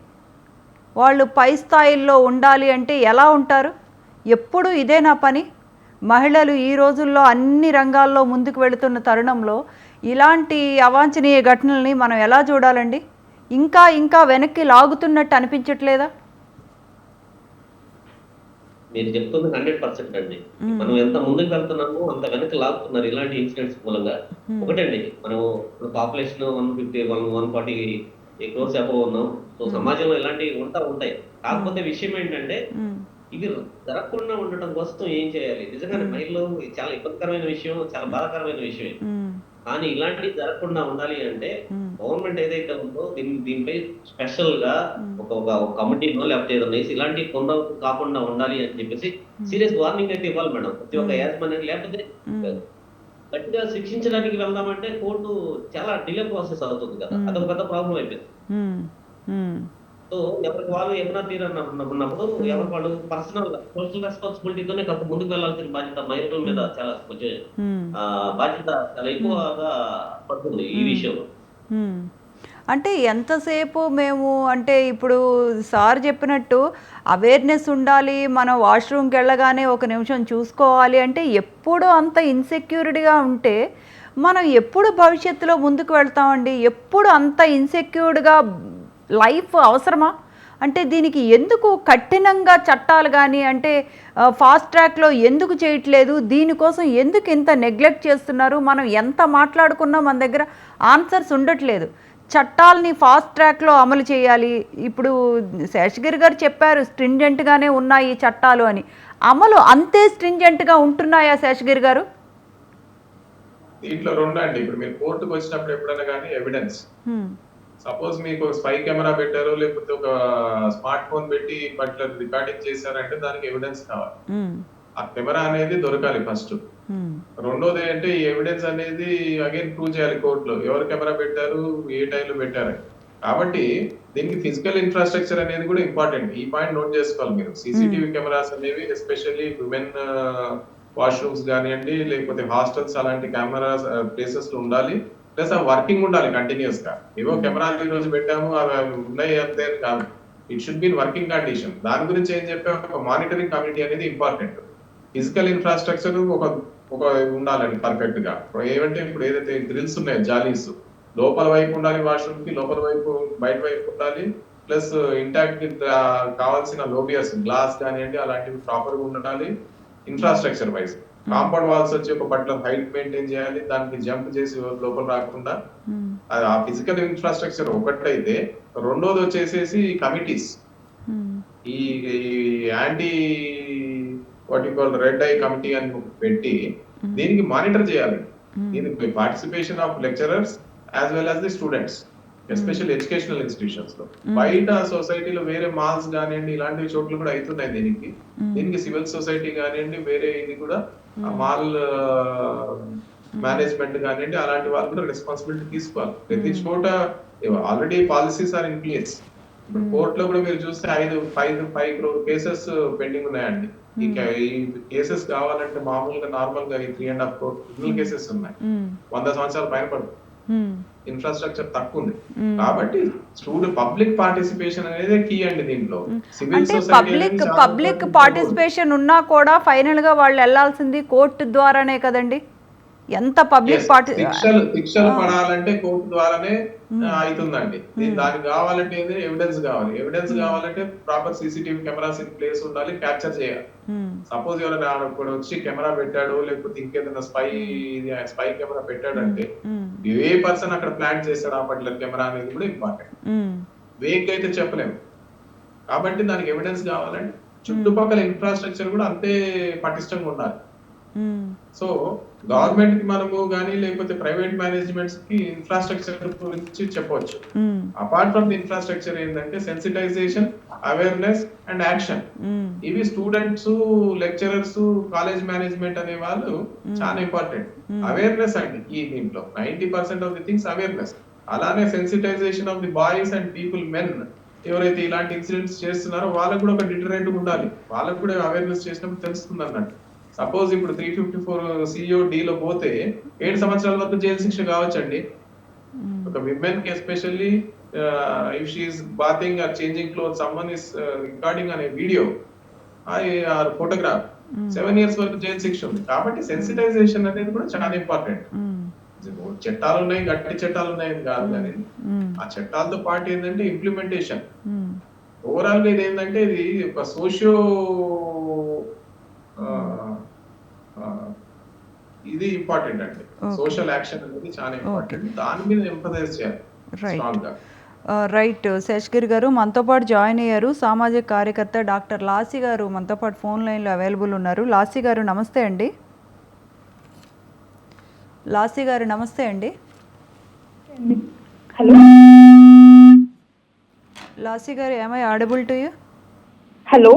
వాళ్ళు పై స్థాయిల్లో ఉండాలి అంటే ఎలా ఉంటారు? ఎప్పుడు ఇదే నా పని. మహిళలు ఈ రోజుల్లో అన్ని రంగాల్లో ముందుకు వెళుతున్న తరుణంలో ఇలాంటి అవాంఛనీయ ఘటనల్ని మనం ఎలా చూడాలండి? ఇంకా వెనక్కి లాగుతున్నట్టు అనిపించట్లేదా? మీరు చెప్తుంది 100% అండి. మనం ఎంత ముందుకు వెళ్తున్నామో అంత వెనక్కి లాగుతున్నారు ఇలాంటి ఇన్సిడెంట్స్ మూలంగా. ఒకటండి, మనం పాపులేషన్ 140 క్రోర్స్ అబవ్ ఉన్నాం. సో సమాజంలో ఇలాంటివి ఉంటాయి. కాకపోతే విషయం ఏంటంటే, ఇవి జరగకుండా ఉండటం కోసం ఏం చేయాలి? నిజంగానే మహిళలు చాలా ఇబ్బందికరమైన విషయం, చాలా బాధాకరమైన విషయం. కానీ ఇలాంటివి జరగకుండా ఉండాలి అంటే ఉమ్, గవర్నమెంట్ ఏదైతే ఉందో దీనిపై స్పెషల్ గా ఒక కమిటీనో లేకపోతే ఏదైనా వేసి ఇలాంటి పునరావృతం కాకుండా ఉండాలి అని చెప్పేసి సీరియస్ వార్నింగ్ అయితే ఇవ్వాలి మేడం ప్రతి ఒక్క యాజమాన్యానికి. లేకపోతే ఉమ్, గట్టిగా శిక్షించడానికి వెళ్దామంటే కోర్టు చాలా డిలే ప్రాసెస్ అవుతుంది కదా, అదొక పెద్ద ప్రాబ్లం అయిపోయింది. ఉమ్, ఉమ్, సో ఎవరికి వాళ్ళు ఏమైనా తీరన్నప్పుడు ఎవరికి వాళ్ళు పర్సనల్ సోషల్ రెస్పాన్సిబిలిటీతోనే కాస్త ముందుకు వెళ్ళాల్సిన బాధ్యత మహిళల మీద చాలా కొంచెం ఉమ్, బాధ్యత చాలా ఎక్కువగా పడుతుంది ఈ విషయంలో. ఉమ్. అంటే ఎంతసేపు మేము అంటే ఇప్పుడు సార్ చెప్పినట్టు అవేర్నెస్ ఉండాలి, మనం వాష్రూమ్కి వెళ్ళగానే ఒక నిమిషం చూసుకోవాలి అంటే ఎప్పుడు అంత ఇన్సెక్యూర్డ్గా ఉంటే మనం ఎప్పుడు భవిష్యత్తులో ముందుకు వెళ్తామండి? ఎప్పుడు అంత ఇన్సెక్యూర్డ్గా లైఫ్ అవసరమా? అంటే దీనికి ఎందుకు కఠినంగా చట్టాలు కానీ అంటే ఫాస్ట్ ట్రాక్లో ఎందుకు చేయట్లేదు? దీనికోసం ఎందుకు ఇంత నెగ్లెక్ట్ చేస్తున్నారు? మనం ఎంత మాట్లాడుకున్నా మన దగ్గర ఆన్సర్స్ ఉండట్లేదు. చట్టాలని ఫాస్ట్ ట్రాక్లో అమలు చేయాలి. ఇప్పుడు శేషగిరి గారు చెప్పారు స్ట్రింజెంట్గానే ఉన్నాయి చట్టాలు అని. అమలు అంతే స్ట్రింజెంట్గా ఉంటున్నాయా శేషగిరి గారు? దీంట్లో రెండు అండి. ఇప్పుడు మీరు కోర్టుకు వచ్చినప్పుడు ఎప్పుడైనా కానీ ఎవిడెన్స్, సపోజ్ మీకు స్పై కెమెరా పెట్టారు లేకపోతే ఒక స్మార్ట్ ఫోన్ పెట్టి పట్ల రికార్డింగ్ చేశారంటే దానికి ఎవిడెన్స్ కావాలి. ఆ కెమెరా అనేది దొరకాలి ఫస్ట్. రెండోది ఏంటంటే ఈ ఎవిడెన్స్ అనేది అగైన్ ప్రూవ్ చేయాలి కోర్టులో, ఎవరు కెమెరా పెట్టారు, ఏ టైంలో పెట్టారు. కాబట్టి దీనికి ఫిజికల్ ఇన్ఫ్రాస్ట్రక్చర్ అనేది కూడా ఇంపార్టెంట్. ఈ పాయింట్ నోట్ చేసుకోవాలి మీరు. సీసీటీవీ కెమెరాస్ అనేవి ఎస్పెషల్లీ విమెన్ వాష్రూమ్స్ కానివ్వండి లేకపోతే హాస్టల్స్ అలాంటి కెమెరాస్ ప్లేసెస్ లో ఉండాలి. ప్లస్ ఆ వర్కింగ్ ఉండాలి కంటిన్యూస్ గా. ఏవో కెమెరాలు ఈ రోజు పెట్టాము అవి ఉన్నాయి అంతే కాదు, it should be working condition. దాని గురించి ఏం చెప్పాము, ఒక మానిటరింగ్ కమిటీ అనేది ఇంపార్టెంట్. ఫిజికల్ ఇన్ఫ్రాస్ట్రక్చర్ ఒక ఉండాలండి పర్ఫెక్ట్ గా. ఏమంటే ఇప్పుడు ఏదైతే గ్రిల్స్ ఉన్నాయో జాలీస్ లోపల వైపు ఉండాలి, వాష్రూమ్ కి లోపల వైపు బయట వైపు ఉండాలి. ప్లస్ ఇంటాక్ట్ కావాల్సిన లోబియర్స్ గ్లాస్ కానివ్వండి అలాంటివి ప్రాపర్ గా ఉండాలి. ఇన్ఫ్రాస్ట్రక్చర్ వైజ్ కాంపౌండ్ వాల్స్ వచ్చి ఒక పర్టికులర్ హైట్ మెయింటైన్ చేయాలి, దానికి జంప్ చేసి లోపల రాకుండా. ఆ ఫిజికల్ ఇన్ఫ్రాస్ట్రక్చర్ ఒకటైతే, రెండోది వచ్చేసేసి కమిటీస్. ఈ anti what you call red eye committee అని పెట్టి దీనికి మానిటర్ చేయాలి. దీనికి participation of lecturers as well as the students, especial educational institutions లో. బయట సొసైటీలో వేరే మాల్స్ కానివ్వండి ఇలాంటి చోట్ల కూడా అవుతున్నాయి. దీనికి సివిల్ సొసైటీ కానివ్వండి వేరే ఇది కూడా మాల్ మేనేజ్మెంట్ కానివ్వండి అలాంటి వాళ్ళు కూడా రెస్పాన్సిబిలిటీ తీసుకోవాలి. ప్రతి చోట already policies are in place. ఇప్పుడు కోర్టులో కూడా మీరు చూస్తే 5 crore కేసెస్ పెండింగ్ ఉన్నాయండి. ఈ కేసెస్ కావాలంటే మామూలుగా నార్మల్ గా 3.5 crore క్రిమినల్ కేసెస్ ఉన్నాయి. 100 సంవత్సరాల పైన పడుతుంది. ఇన్ఫ్రాస్ట్రక్చర్ తక్కువ ఉంది కాబట్టి స్టూడెంట్ పబ్లిక్ పార్టిసిపేషన్ అనేది కీ అండి దీంట్లో. సివిల్ అంటే సొసైటీ పబ్లిక్ పార్టిసిపేషన్ ఉన్నా కూడా ఫైనల్ గా వాళ్ళు వెళ్ళాల్సింది కోర్టు ద్వారానే కదండి. ఎంత పబ్లిక్ శిక్షలు పడాలంటే కోర్టు ద్వారానే అవుతుందండి. దానికి కావాలంటే ఎవిడెన్స్ కావాలి. ఎవిడెన్స్ కావాలంటే proper CCTV cameras in place ఉండాలి, క్యాప్చర్ చేయాలి. సపోజ్ ఎవరైనా ఇప్పుడు వచ్చి కెమెరా పెట్టాడు లేకపోతే ఇంకేదైనా స్పై కెమెరా పెట్టాడు అంటే ఏ పర్సన్ అక్కడ ప్లాన్ చేస్తాడు ఆ పర్టికులర్ కెమెరా అనేది కూడా ఇంపార్టెంట్. వేగ్ అయితే చెప్పలేము కాబట్టి దానికి ఎవిడెన్స్ కావాలంటే చుట్టుపక్కల ఇన్ఫ్రాస్ట్రక్చర్ కూడా అంతే పటిష్టంగా ఉండాలి. సో గవర్నమెంట్ కి మనము కానీ లేకపోతే ప్రైవేట్ మేనేజ్మెంట్స్ కి ఇన్ఫ్రాస్ట్రక్చర్ గురించి చెప్పవచ్చు. అపార్ట్ ఫ్రమ్ ది ఇన్ఫ్రాస్ట్రక్చర్ ఏంటంటే సెన్సిటైజేషన్, అవేర్నెస్ అండ్ యాక్షన్. ఇవి స్టూడెంట్స్, లెక్చరర్స్, కాలేజ్ మేనేజ్మెంట్ అనే వాళ్ళు చాలా ఇంపార్టెంట్. అవేర్నెస్ అండి ఈ దీంట్లో 90% ఆఫ్ ది థింగ్స్ అవేర్నెస్. అలానే sensitization of the boys and people, men ఎవరైతే ఇలాంటి ఇన్సిడెంట్స్ చేస్తున్నారో వాళ్ళకు కూడా ఒక డిటరెంట్ ఉండాలి. వాళ్ళకు కూడా అవేర్నెస్ చేసినప్పుడు తెలుస్తుంది అన్నట్టు. సపోజ్ ఇప్పుడు 354 COD లో పోతే 7 సంవత్సరాల వరకు జైలు శిక్ష కావచ్చండి. ఒక విమెన్ కి especially if she is bathing or changing cloth, someone is recording అనే వీడియో ఆర్ ఫోటోగ్రాఫ్ 7 years వరకు జైలు శిక్ష ఉంది. కాబట్టి సెన్సిటైజేషన్ అనేది కూడా చాలా ఇంపార్టెంట్. చట్టాలు ఉన్నాయి, గట్టి చట్టాలు ఉన్నాయని కాదు, కానీ ఆ చట్టాలతో పాటు ఏంటంటే ఇంప్లిమెంటేషన్. ఓవరాల్ గా ఇది ఏంటంటే ఇది ఒక ఇది ఇంపార్టెంట్ అండి. సోషల్ యాక్షన్ అనేది చాలా ఇంపార్టెంట్. దాని మీద ఎంఫసైజ్ చేయాలి స్ట్రాంగ్ గా. రైట్. శేషగిరి గారు మనతో పాటు జాయిన్ అయ్యారు. సామాజిక కార్యకర్త డాక్టర్ లాసి గారు మనతో పాటు ఫోన్ లైన్లో అవైలబుల్ ఉన్నారు. లాసి గారు నమస్తే అండి. లాస్య గారు నమస్తే అండి. హలో లాస్య గారు ఏమై audible to you? Hello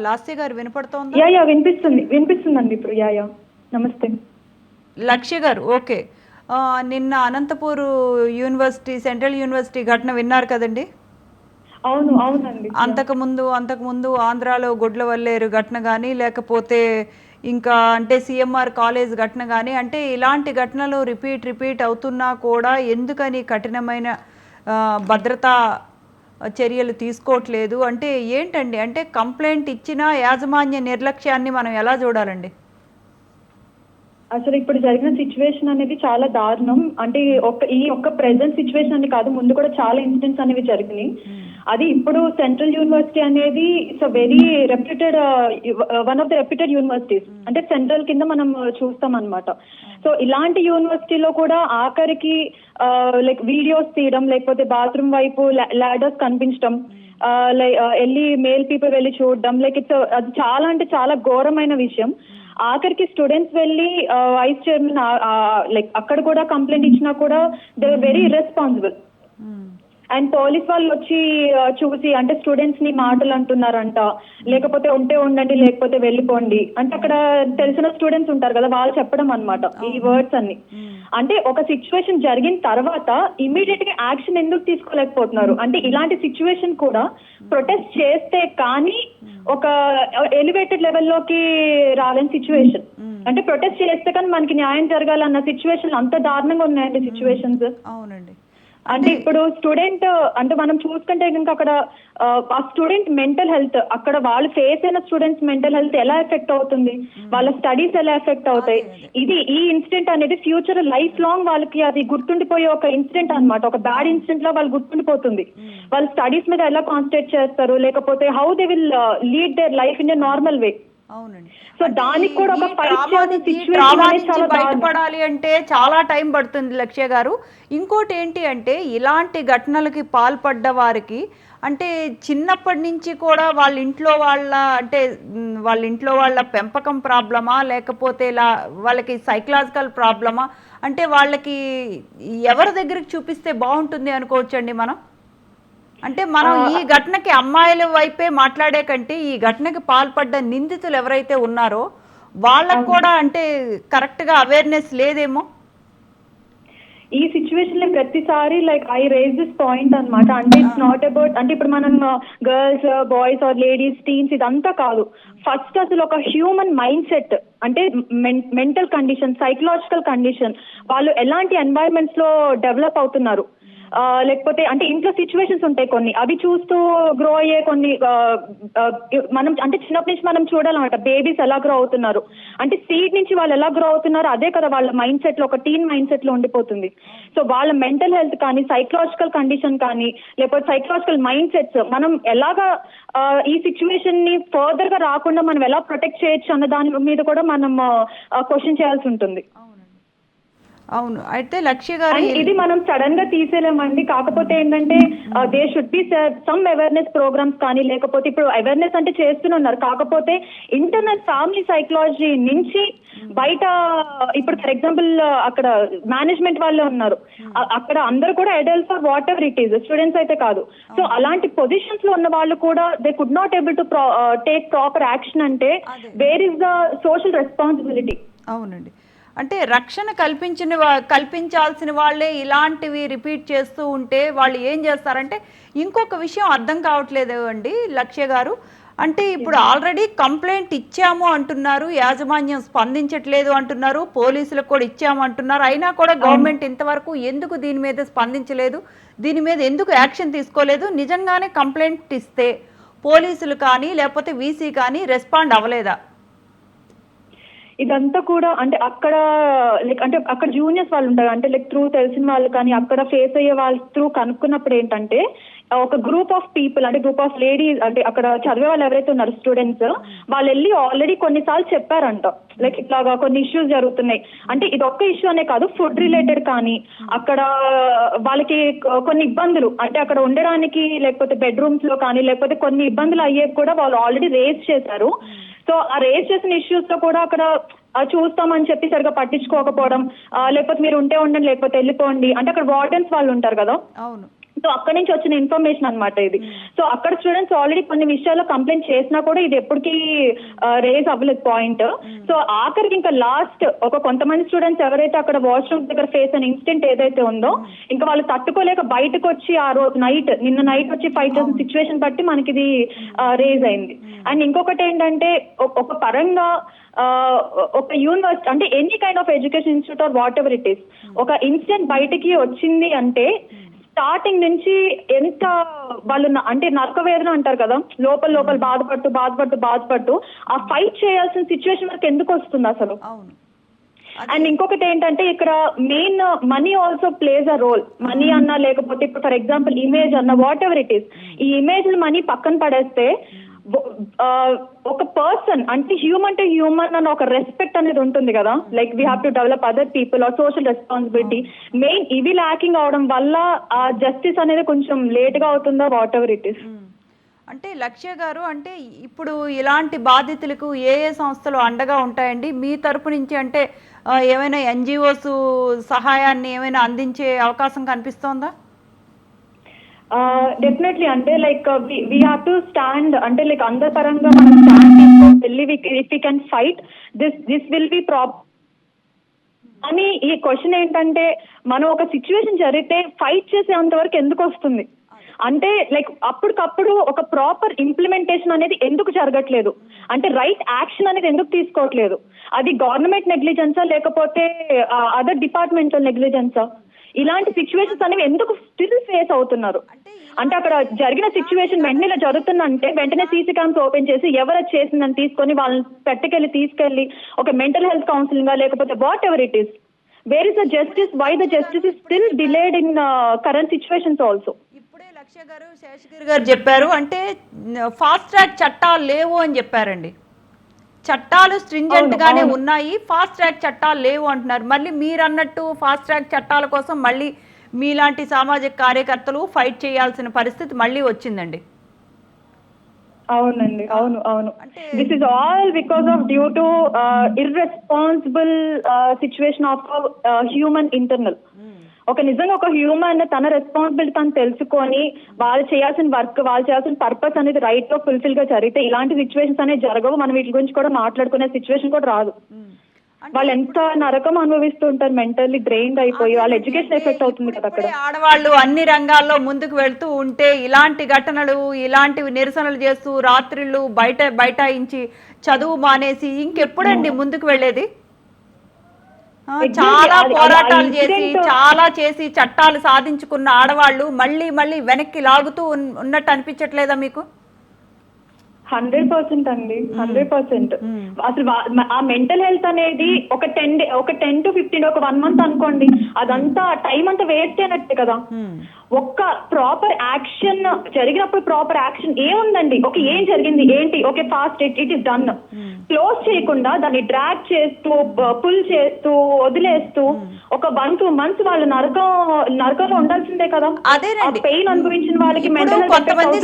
Lasya గారు వినపడుతోందా? యా వినిపిస్తుందండి ఇప్పుడు. యా నమస్తే. లక్ష్య గారు ఓకే. నిన్న అనంతపూర్ యూనివర్సిటీ, సెంట్రల్ యూనివర్సిటీ ఘటన విన్నారు కదండి? అవునండి. అంతకుముందు ఆంధ్రాలో గుడ్లవల్లేరు ఘటన కానీ, లేకపోతే ఇంకా అంటే సిఎంఆర్ కాలేజ్ ఘటన కానీ, అంటే ఇలాంటి ఘటనలు రిపీట్ అవుతున్నా కూడా ఎందుకని కఠినమైన భద్రతా చర్యలు తీసుకోవట్లేదు? అంటే ఏంటండి, అంటే కంప్లైంట్ ఇచ్చిన యాజమాన్య నిర్లక్ష్యాన్ని మనం ఎలా చూడాలండి? అసలు ఇప్పుడు జరిగిన సిచ్యువేషన్ అనేది చాలా దారుణం. అంటే ఈ ప్రెసెంట్ సిచ్యువేషన్ అని కాదు, ముందు కూడా చాలా ఇన్సిడెంట్స్ అనేవి జరిగినాయి. అది ఇప్పుడు సెంట్రల్ యూనివర్సిటీ అనేది it's a very reputed, one of the reputed universities. అంటే సెంట్రల్ కింద మనం చూస్తాం అనమాట. సో ఇలాంటి యూనివర్సిటీలో కూడా ఆఖరికి లైక్ వీడియోస్ తీయడం, లేకపోతే బాత్రూమ్ వైపు లాడర్స్ కనిపించడం, వెళ్ళి మేల్ పీపుల్ వెళ్ళి చూడడం, లైక్ అది చాలా అంటే చాలా ఘోరమైన విషయం. ఆఖరికి స్టూడెంట్స్ వెళ్ళి వైస్ చైర్మన్ లైక్ అక్కడ కూడా కంప్లైంట్ ఇచ్చినా కూడా they are very irresponsible. And police వాళ్ళు వచ్చి చూసి అంటే స్టూడెంట్స్ ని మాటలు అంటున్నారంట, లేకపోతే ఉంటే ఉండండి లేకపోతే వెళ్ళిపోండి అంటే అక్కడ తెలిసిన స్టూడెంట్స్ ఉంటారు కదా, వాళ్ళు చెప్పడం అనమాట ఈ వర్డ్స్ అన్ని. అంటే ఒక సిచ్యువేషన్ జరిగిన తర్వాత ఇమీడియట్ గా యాక్షన్ ఎందుకు తీసుకోలేకపోతున్నారు? అంటే ఇలాంటి సిచ్యువేషన్ కూడా ప్రొటెస్ట్ చేస్తే కానీ ఒక ఎలివేటెడ్ లెవెల్లోకి రాలేని సిచ్యువేషన్. అంటే ప్రొటెస్ట్ చేస్తే కానీ మనకి న్యాయం జరగాలన్న సిచ్యువేషన్ అంత దారుణంగా ఉన్నాయండి సిచ్యువేషన్స్. అవునండి. అంటే ఇప్పుడు స్టూడెంట్ అంటే మనం చూసుకుంటే కనుక అక్కడ ఆ స్టూడెంట్ మెంటల్ హెల్త్, అక్కడ వాళ్ళు ఫేస్ అయిన స్టూడెంట్స్ మెంటల్ హెల్త్ ఎలా ఎఫెక్ట్ అవుతుంది, వాళ్ళ స్టడీస్ ఎలా ఎఫెక్ట్ అవుతాయి. ఈ ఇన్సిడెంట్ అనేది ఫ్యూచర్ లైఫ్ లాంగ్ వాళ్ళకి అది గుర్తుండిపోయే ఒక ఇన్సిడెంట్ అనమాట. ఒక బ్యాడ్ ఇన్సిడెంట్ లో వాళ్ళు గుర్తుండిపోతుంది. వాళ్ళు స్టడీస్ మీద ఎలా కాన్సన్ట్రేట్ చేస్తారు, లేకపోతే how they will lead their life in a normal వే. అవునండి. సో దానికి కూడా ఒక బయటపడాలి అంటే చాలా టైం పడుతుంది లక్ష్య గారు. ఇంకోటి ఏంటి అంటే ఇలాంటి ఘటనలకి పాల్పడ్డ వారికి అంటే చిన్నప్పటి నుంచి కూడా వాళ్ళ ఇంట్లో వాళ్ళ పెంపకం ప్రాబ్లమా, లేకపోతే వాళ్ళకి సైకలాజికల్ ప్రాబ్లమా, అంటే వాళ్ళకి ఎవరి దగ్గరికి చూపిస్తే బాగుంటుంది అనుకోవచ్చండి మనం? అంటే మనం ఈ ఘటనకి అమ్మాయిల వైపే మాట్లాడే కంటే ఈ ఘటనకి పాల్పడ్డ నిందితులు ఎవరైతే ఉన్నారో వాళ్ళకు కూడా అంటే కరెక్ట్ గా అవేర్నెస్ లేదేమో. ఈ సిచ్యువేషన్ లో ప్రతిసారి like I raise this point అనమాట. అంటే ఇట్స్ నాట్ అబౌట్ అంటే ఇప్పుడు మనం girls, boys or ladies, teens ఇదంతా కాదు. ఫస్ట్ అసలు ఒక హ్యూమన్ మైండ్ సెట్, అంటే మెంటల్ కండిషన్, సైకలాజికల్ కండిషన్, వాళ్ళు ఎలాంటి ఎన్వైరన్మెంట్స్ లో డెవలప్ అవుతున్నారు, లేకపోతే అంటే ఇంట్లో సిచ్యువేషన్స్ ఉంటాయి కొన్ని, అవి చూస్తూ గ్రో అయ్యే కొన్ని మనం అంటే చిన్నప్పటి నుంచి మనం చూడాలన్నమాట. బేబీస్ ఎలా గ్రో అవుతున్నారు అంటే సీడ్ నుంచి వాళ్ళు ఎలా గ్రో అవుతున్నారు అదే కదా వాళ్ళ మైండ్ సెట్ లో, ఒక టీన్ మైండ్ సెట్ లో ఉండిపోతుంది. సో వాళ్ళ మెంటల్ హెల్త్ కానీ, సైకలాజికల్ కండిషన్ కానీ, లేకపోతే సైకలాజికల్ మైండ్ సెట్స్ మనం ఎలాగా ఈ సిచ్యువేషన్ ని ఫర్దర్ గా రాకుండా మనం ఎలా ప్రొటెక్ట్ చేయొచ్చు అన్న దాని మీద కూడా మనం క్వశ్చన్ చేయాల్సి ఉంటుంది. అవును. అయితే లక్ష్య గారు ఇది మనం సడన్ గా తీసేలేమండి. కాకపోతే ఏంటంటే they should be some awareness programmes కానీ, లేకపోతే ఇప్పుడు అవేర్నెస్ అంటే చేస్తున్నారు, కాకపోతే ఇంటర్నల్ ఫ్యామిలీ సైకాలజీ నుంచి బయట ఇప్పుడు ఫర్ ఎగ్జాంపుల్ అక్కడ మేనేజ్మెంట్ వాళ్ళే ఉన్నారు, అక్కడ అందరూ కూడా adults or whatever it is, students అయితే కాదు. సో అలాంటి పొజిషన్స్ లో ఉన్న వాళ్ళు కూడా they could not able to take proper action. అంటే where is the social responsibility? అవునండి. అంటే రక్షణ కల్పించాల్సిన వాళ్ళే ఇలాంటివి రిపీట్ చేస్తూ ఉంటే వాళ్ళు ఏం చేస్తారంటే, ఇంకొక విషయం అర్థం కావట్లేదు అండి లక్ష్య గారు. అంటే ఇప్పుడు ఆల్రెడీ కంప్లైంట్ ఇచ్చాము అంటున్నారు, యాజమాన్యం స్పందించట్లేదు అంటున్నారు, పోలీసులకు కూడా ఇచ్చాము అంటున్నారు, అయినా కూడా గవర్నమెంట్ ఇంతవరకు ఎందుకు దీని మీద స్పందించలేదు, దీని మీద ఎందుకు యాక్షన్ తీసుకోలేదు? నిజంగానే కంప్లైంట్ ఇస్తే పోలీసులు కానీ లేకపోతే వీసీ కానీ రెస్పాండ్ అవ్వలేదా? ఇదంతా కూడా అంటే అక్కడ లైక్ అంటే అక్కడ జూనియర్స్ వాళ్ళు ఉంటారు, అంటే లైక్ త్రూ తెలిసిన వాళ్ళు కానీ అక్కడ ఫేస్ అయ్యే వాళ్ళ త్రూ కనుక్కున్నప్పుడు ఏంటంటే ఒక గ్రూప్ ఆఫ్ పీపుల్, అంటే గ్రూప్ ఆఫ్ లేడీస్, అంటే అక్కడ చదివే వాళ్ళు ఎవరైతే ఉన్నారు స్టూడెంట్స్, వాళ్ళు వెళ్ళి ఆల్రెడీ కొన్నిసార్లు చెప్పారంట లైక్ ఇట్లాగా కొన్ని ఇష్యూస్ జరుగుతున్నాయి. అంటే ఇది ఒక్క ఇష్యూ అనే కాదు, ఫుడ్ రిలేటెడ్ కానీ అక్కడ వాళ్ళకి కొన్ని ఇబ్బందులు, అంటే అక్కడ ఉండడానికి లేకపోతే బెడ్రూమ్స్ లో కానీ లేకపోతే కొన్ని ఇబ్బందులు అయ్యేవి కూడా వాళ్ళు ఆల్రెడీ రేజ్ చేశారు. సో ఆ రేజ్ చేసిన ఇష్యూస్ లో కూడా అక్కడ చూస్తామని చెప్పి సరిగా పట్టించుకోకపోవడం, లేకపోతే మీరు ఉంటే ఉండండి లేకపోతే వెళ్ళిపోండి అంటే అక్కడ వార్డెన్స్ వాళ్ళు ఉంటారు కదా, అవును. సో అక్కడి నుంచి వచ్చిన ఇన్ఫర్మేషన్ అన్నమాట ఇది. సో అక్కడ స్టూడెంట్స్ ఆల్రెడీ కొన్ని విషయాల్లో కంప్లైంట్ చేసినా కూడా ఇది ఎప్పటికీ రేజ్ అవ్వలేదు పాయింట్. సో ఆఖరికి ఇంకా లాస్ట్ కొంతమంది స్టూడెంట్స్ ఎవరైతే అక్కడ వాష్రూమ్ దగ్గర ఫేస్ అయిన ఇన్సిడెంట్ ఏదైతే ఉందో ఇంకా వాళ్ళు తట్టుకోలేక బయటకు వచ్చి ఆ రోజు నిన్న నైట్ వచ్చి ఫైట్ చేసిన సిచ్యువేషన్ బట్టి మనకి ఇది రేజ్ అయింది. అండ్ ఇంకొకటి ఏంటంటే ఒక పరంగా ఒక యూనివర్సిటీ అంటే any kind of education institute or whatever it is, ఒక ఇన్సిడెంట్ బయటకి వచ్చింది అంటే స్టార్టింగ్ నుంచి ఎంత వాళ్ళు అంటే నరక వేదన అంటారు కదా, లోపల బాధపడుతూ ఆ ఫైట్ చేయాల్సిన సిచ్యువేషన్ వరకు ఎందుకు వస్తుంది అసలు. అండ్ ఇంకొకటి ఏంటంటే ఇక్కడ main money also plays a role. Money అన్నా లేకపోతే ఇప్పుడు ఫర్ ఎగ్జాంపుల్ ఇమేజ్ అన్న వాట్ ఎవర్ ఇట్ ఈస్, ఈ ఇమేజ్ మనీ పక్కన పడేస్తే ఒక పర్సన్ అంటే హ్యూమన్ టు హ్యూమన్ అన్న ఒక రెస్పెక్ట్ అనేది ఉంటుంది కదా, like we have to develop other people or social responsibility. Main ఇవి ల్యాకింగ్ అవడం వల్ల ఆ జస్టిస్ అనేది కొంచెం లేట్ గా అవుతుందా వాట్ ఎవర్ ఇట్ ఈస్. అంటే లక్ష్య గారు, అంటే ఇప్పుడు ఇలాంటి బాధితులకు ఏ సంస్థలు అండగా ఉంటాయండి మీ తరపు నుంచి? అంటే ఏమైనా ఎన్జిఓస్ సహాయాన్ని ఏమైనా అందించే అవకాశం కనిపిస్తోందా? డెఫినెట్లీ అంటే like we have to stand అంటే లైక్ అందరి పరంగా మనం స్టాండ్ తీసుకొని if we can fight this will be problem అని. ఈ క్వశ్చన్ ఏంటంటే మనం ఒక సిచ్యువేషన్ జరిగితే ఫైట్ చేసేంత వరకు ఎందుకు వస్తుంది అంటే లైక్ అప్పటికప్పుడు ఒక ప్రాపర్ ఇంప్లిమెంటేషన్ అనేది ఎందుకు జరగట్లేదు అంటే రైట్ యాక్షన్ అనేది ఎందుకు తీసుకోవట్లేదు? అది గవర్నమెంట్ నెగ్లిజెన్సా లేకపోతే అదర్ డిపార్ట్మెంటల్ నెగ్లిజెన్సా? ఇలాంటి సిచ్యువేషన్స్ అనేవి ఎందుకు స్టిల్ ఫేస్ అవుతున్నారు అంటే అక్కడ జరిగిన సిచ్యువేషన్ వెంటనే ఇలా జరుగుతుందంటే వెంటనే సీసీ క్యామ్స్ ఓపెన్ చేసి ఎవరు చేసిందని తీసుకొని వాళ్ళని తీసుకెళ్లి ఒక మెంటల్ హెల్త్ కౌన్సిలింగ్ లేకపోతే whatever it is, where is the justice, why the justice is still delayed in current situations also. ఇప్పుడే లక్ష్య గారు, శేషగిరి గారు చెప్పారు అంటే ఫాస్ట్ ట్రాక్ చట్టాలు లేవు అని చెప్పారండి. చట్టాలు స్ట్రింజెంట్ గానే ఉన్నాయి, ఫాస్ట్ ట్రాక్ చట్టాలు లేవు అంటున్నారు. మళ్ళీ మీరు అన్నట్టు ఫాస్ట్ ట్రాక్ చట్టాల కోసం మళ్ళీ మీలాంటి సామాజిక కార్యకర్తలు ఫైట్ చేయాల్సిన పరిస్థితి మళ్ళీ వచ్చిందండి. అవునండి, అవును. This is all because of due to irresponsible situation of human internal. నిజంగా ఒక హ్యూమన్ తన రెస్పాన్సిబిలిటీ తను తెలుసుకొని వాళ్ళు చేయాల్సిన వర్క్, వాళ్ళు చేయాల్సిన పర్పస్ అనేది రైట్ గా ఫుల్ఫిల్ గా జరిగితే ఇలాంటి సిచ్యువేషన్స్ అనేది జరగవు. మనం వీటి గురించి కూడా మాట్లాడుకునే సిచ్యువేషన్ కూడా రాదు. వాళ్ళు ఎంత నరకం అనుభవిస్తూ ఉంటారు, మెంటల్లీ డ్రైన్డ్ అయిపోయి వాళ్ళ ఎడ్యుకేషన్ ఎఫెక్ట్ అవుతుంది కదా అక్కడ. ఆడవాళ్ళు అన్ని రంగాల్లో ముందుకు వెళ్తూ ఉంటే ఇలాంటి ఘటనలు, ఇలాంటివి నిరసనలు చేస్తూ రాత్రిళ్ళు బైఠాయించి చదువు మానేసి ఇంకెప్పుడండి ముందుకు వెళ్ళేది? చాలా పోరాటాలు చేసి చాలా చేసి చట్టాలు సాధించుకున్న ఆడవాళ్ళు మళ్ళీ వెనక్కి లాగుతూ ఉన్నట్టు అనిపించట్లేదా మీకు? 100% అండి, 100%. అసలు ఆ మెంటల్ హెల్త్ అనేది ఒక 10 to 15 ఒక 1 month అనుకోండి, అదంతా టైం అంతా వేస్ట్ అయినట్టే కదా. ఒక్క ప్రాపర్ యాక్షన్ జరిగినప్పుడు ప్రాపర్ యాక్షన్ ఏముందండి, ఏం జరిగింది ఏంటి, fast it is done, close చేయకుండా దాన్ని డ్రాగ్ చేస్తూ పుల్ చేస్తూ వదిలేస్తూ ఒక 1-2 months వాళ్ళు నరకంలో ఉండాల్సిందే కదా. అదేనండి, పెయిన్ అనుభవించిన వాళ్ళకి మెంటల్ కొంతమంది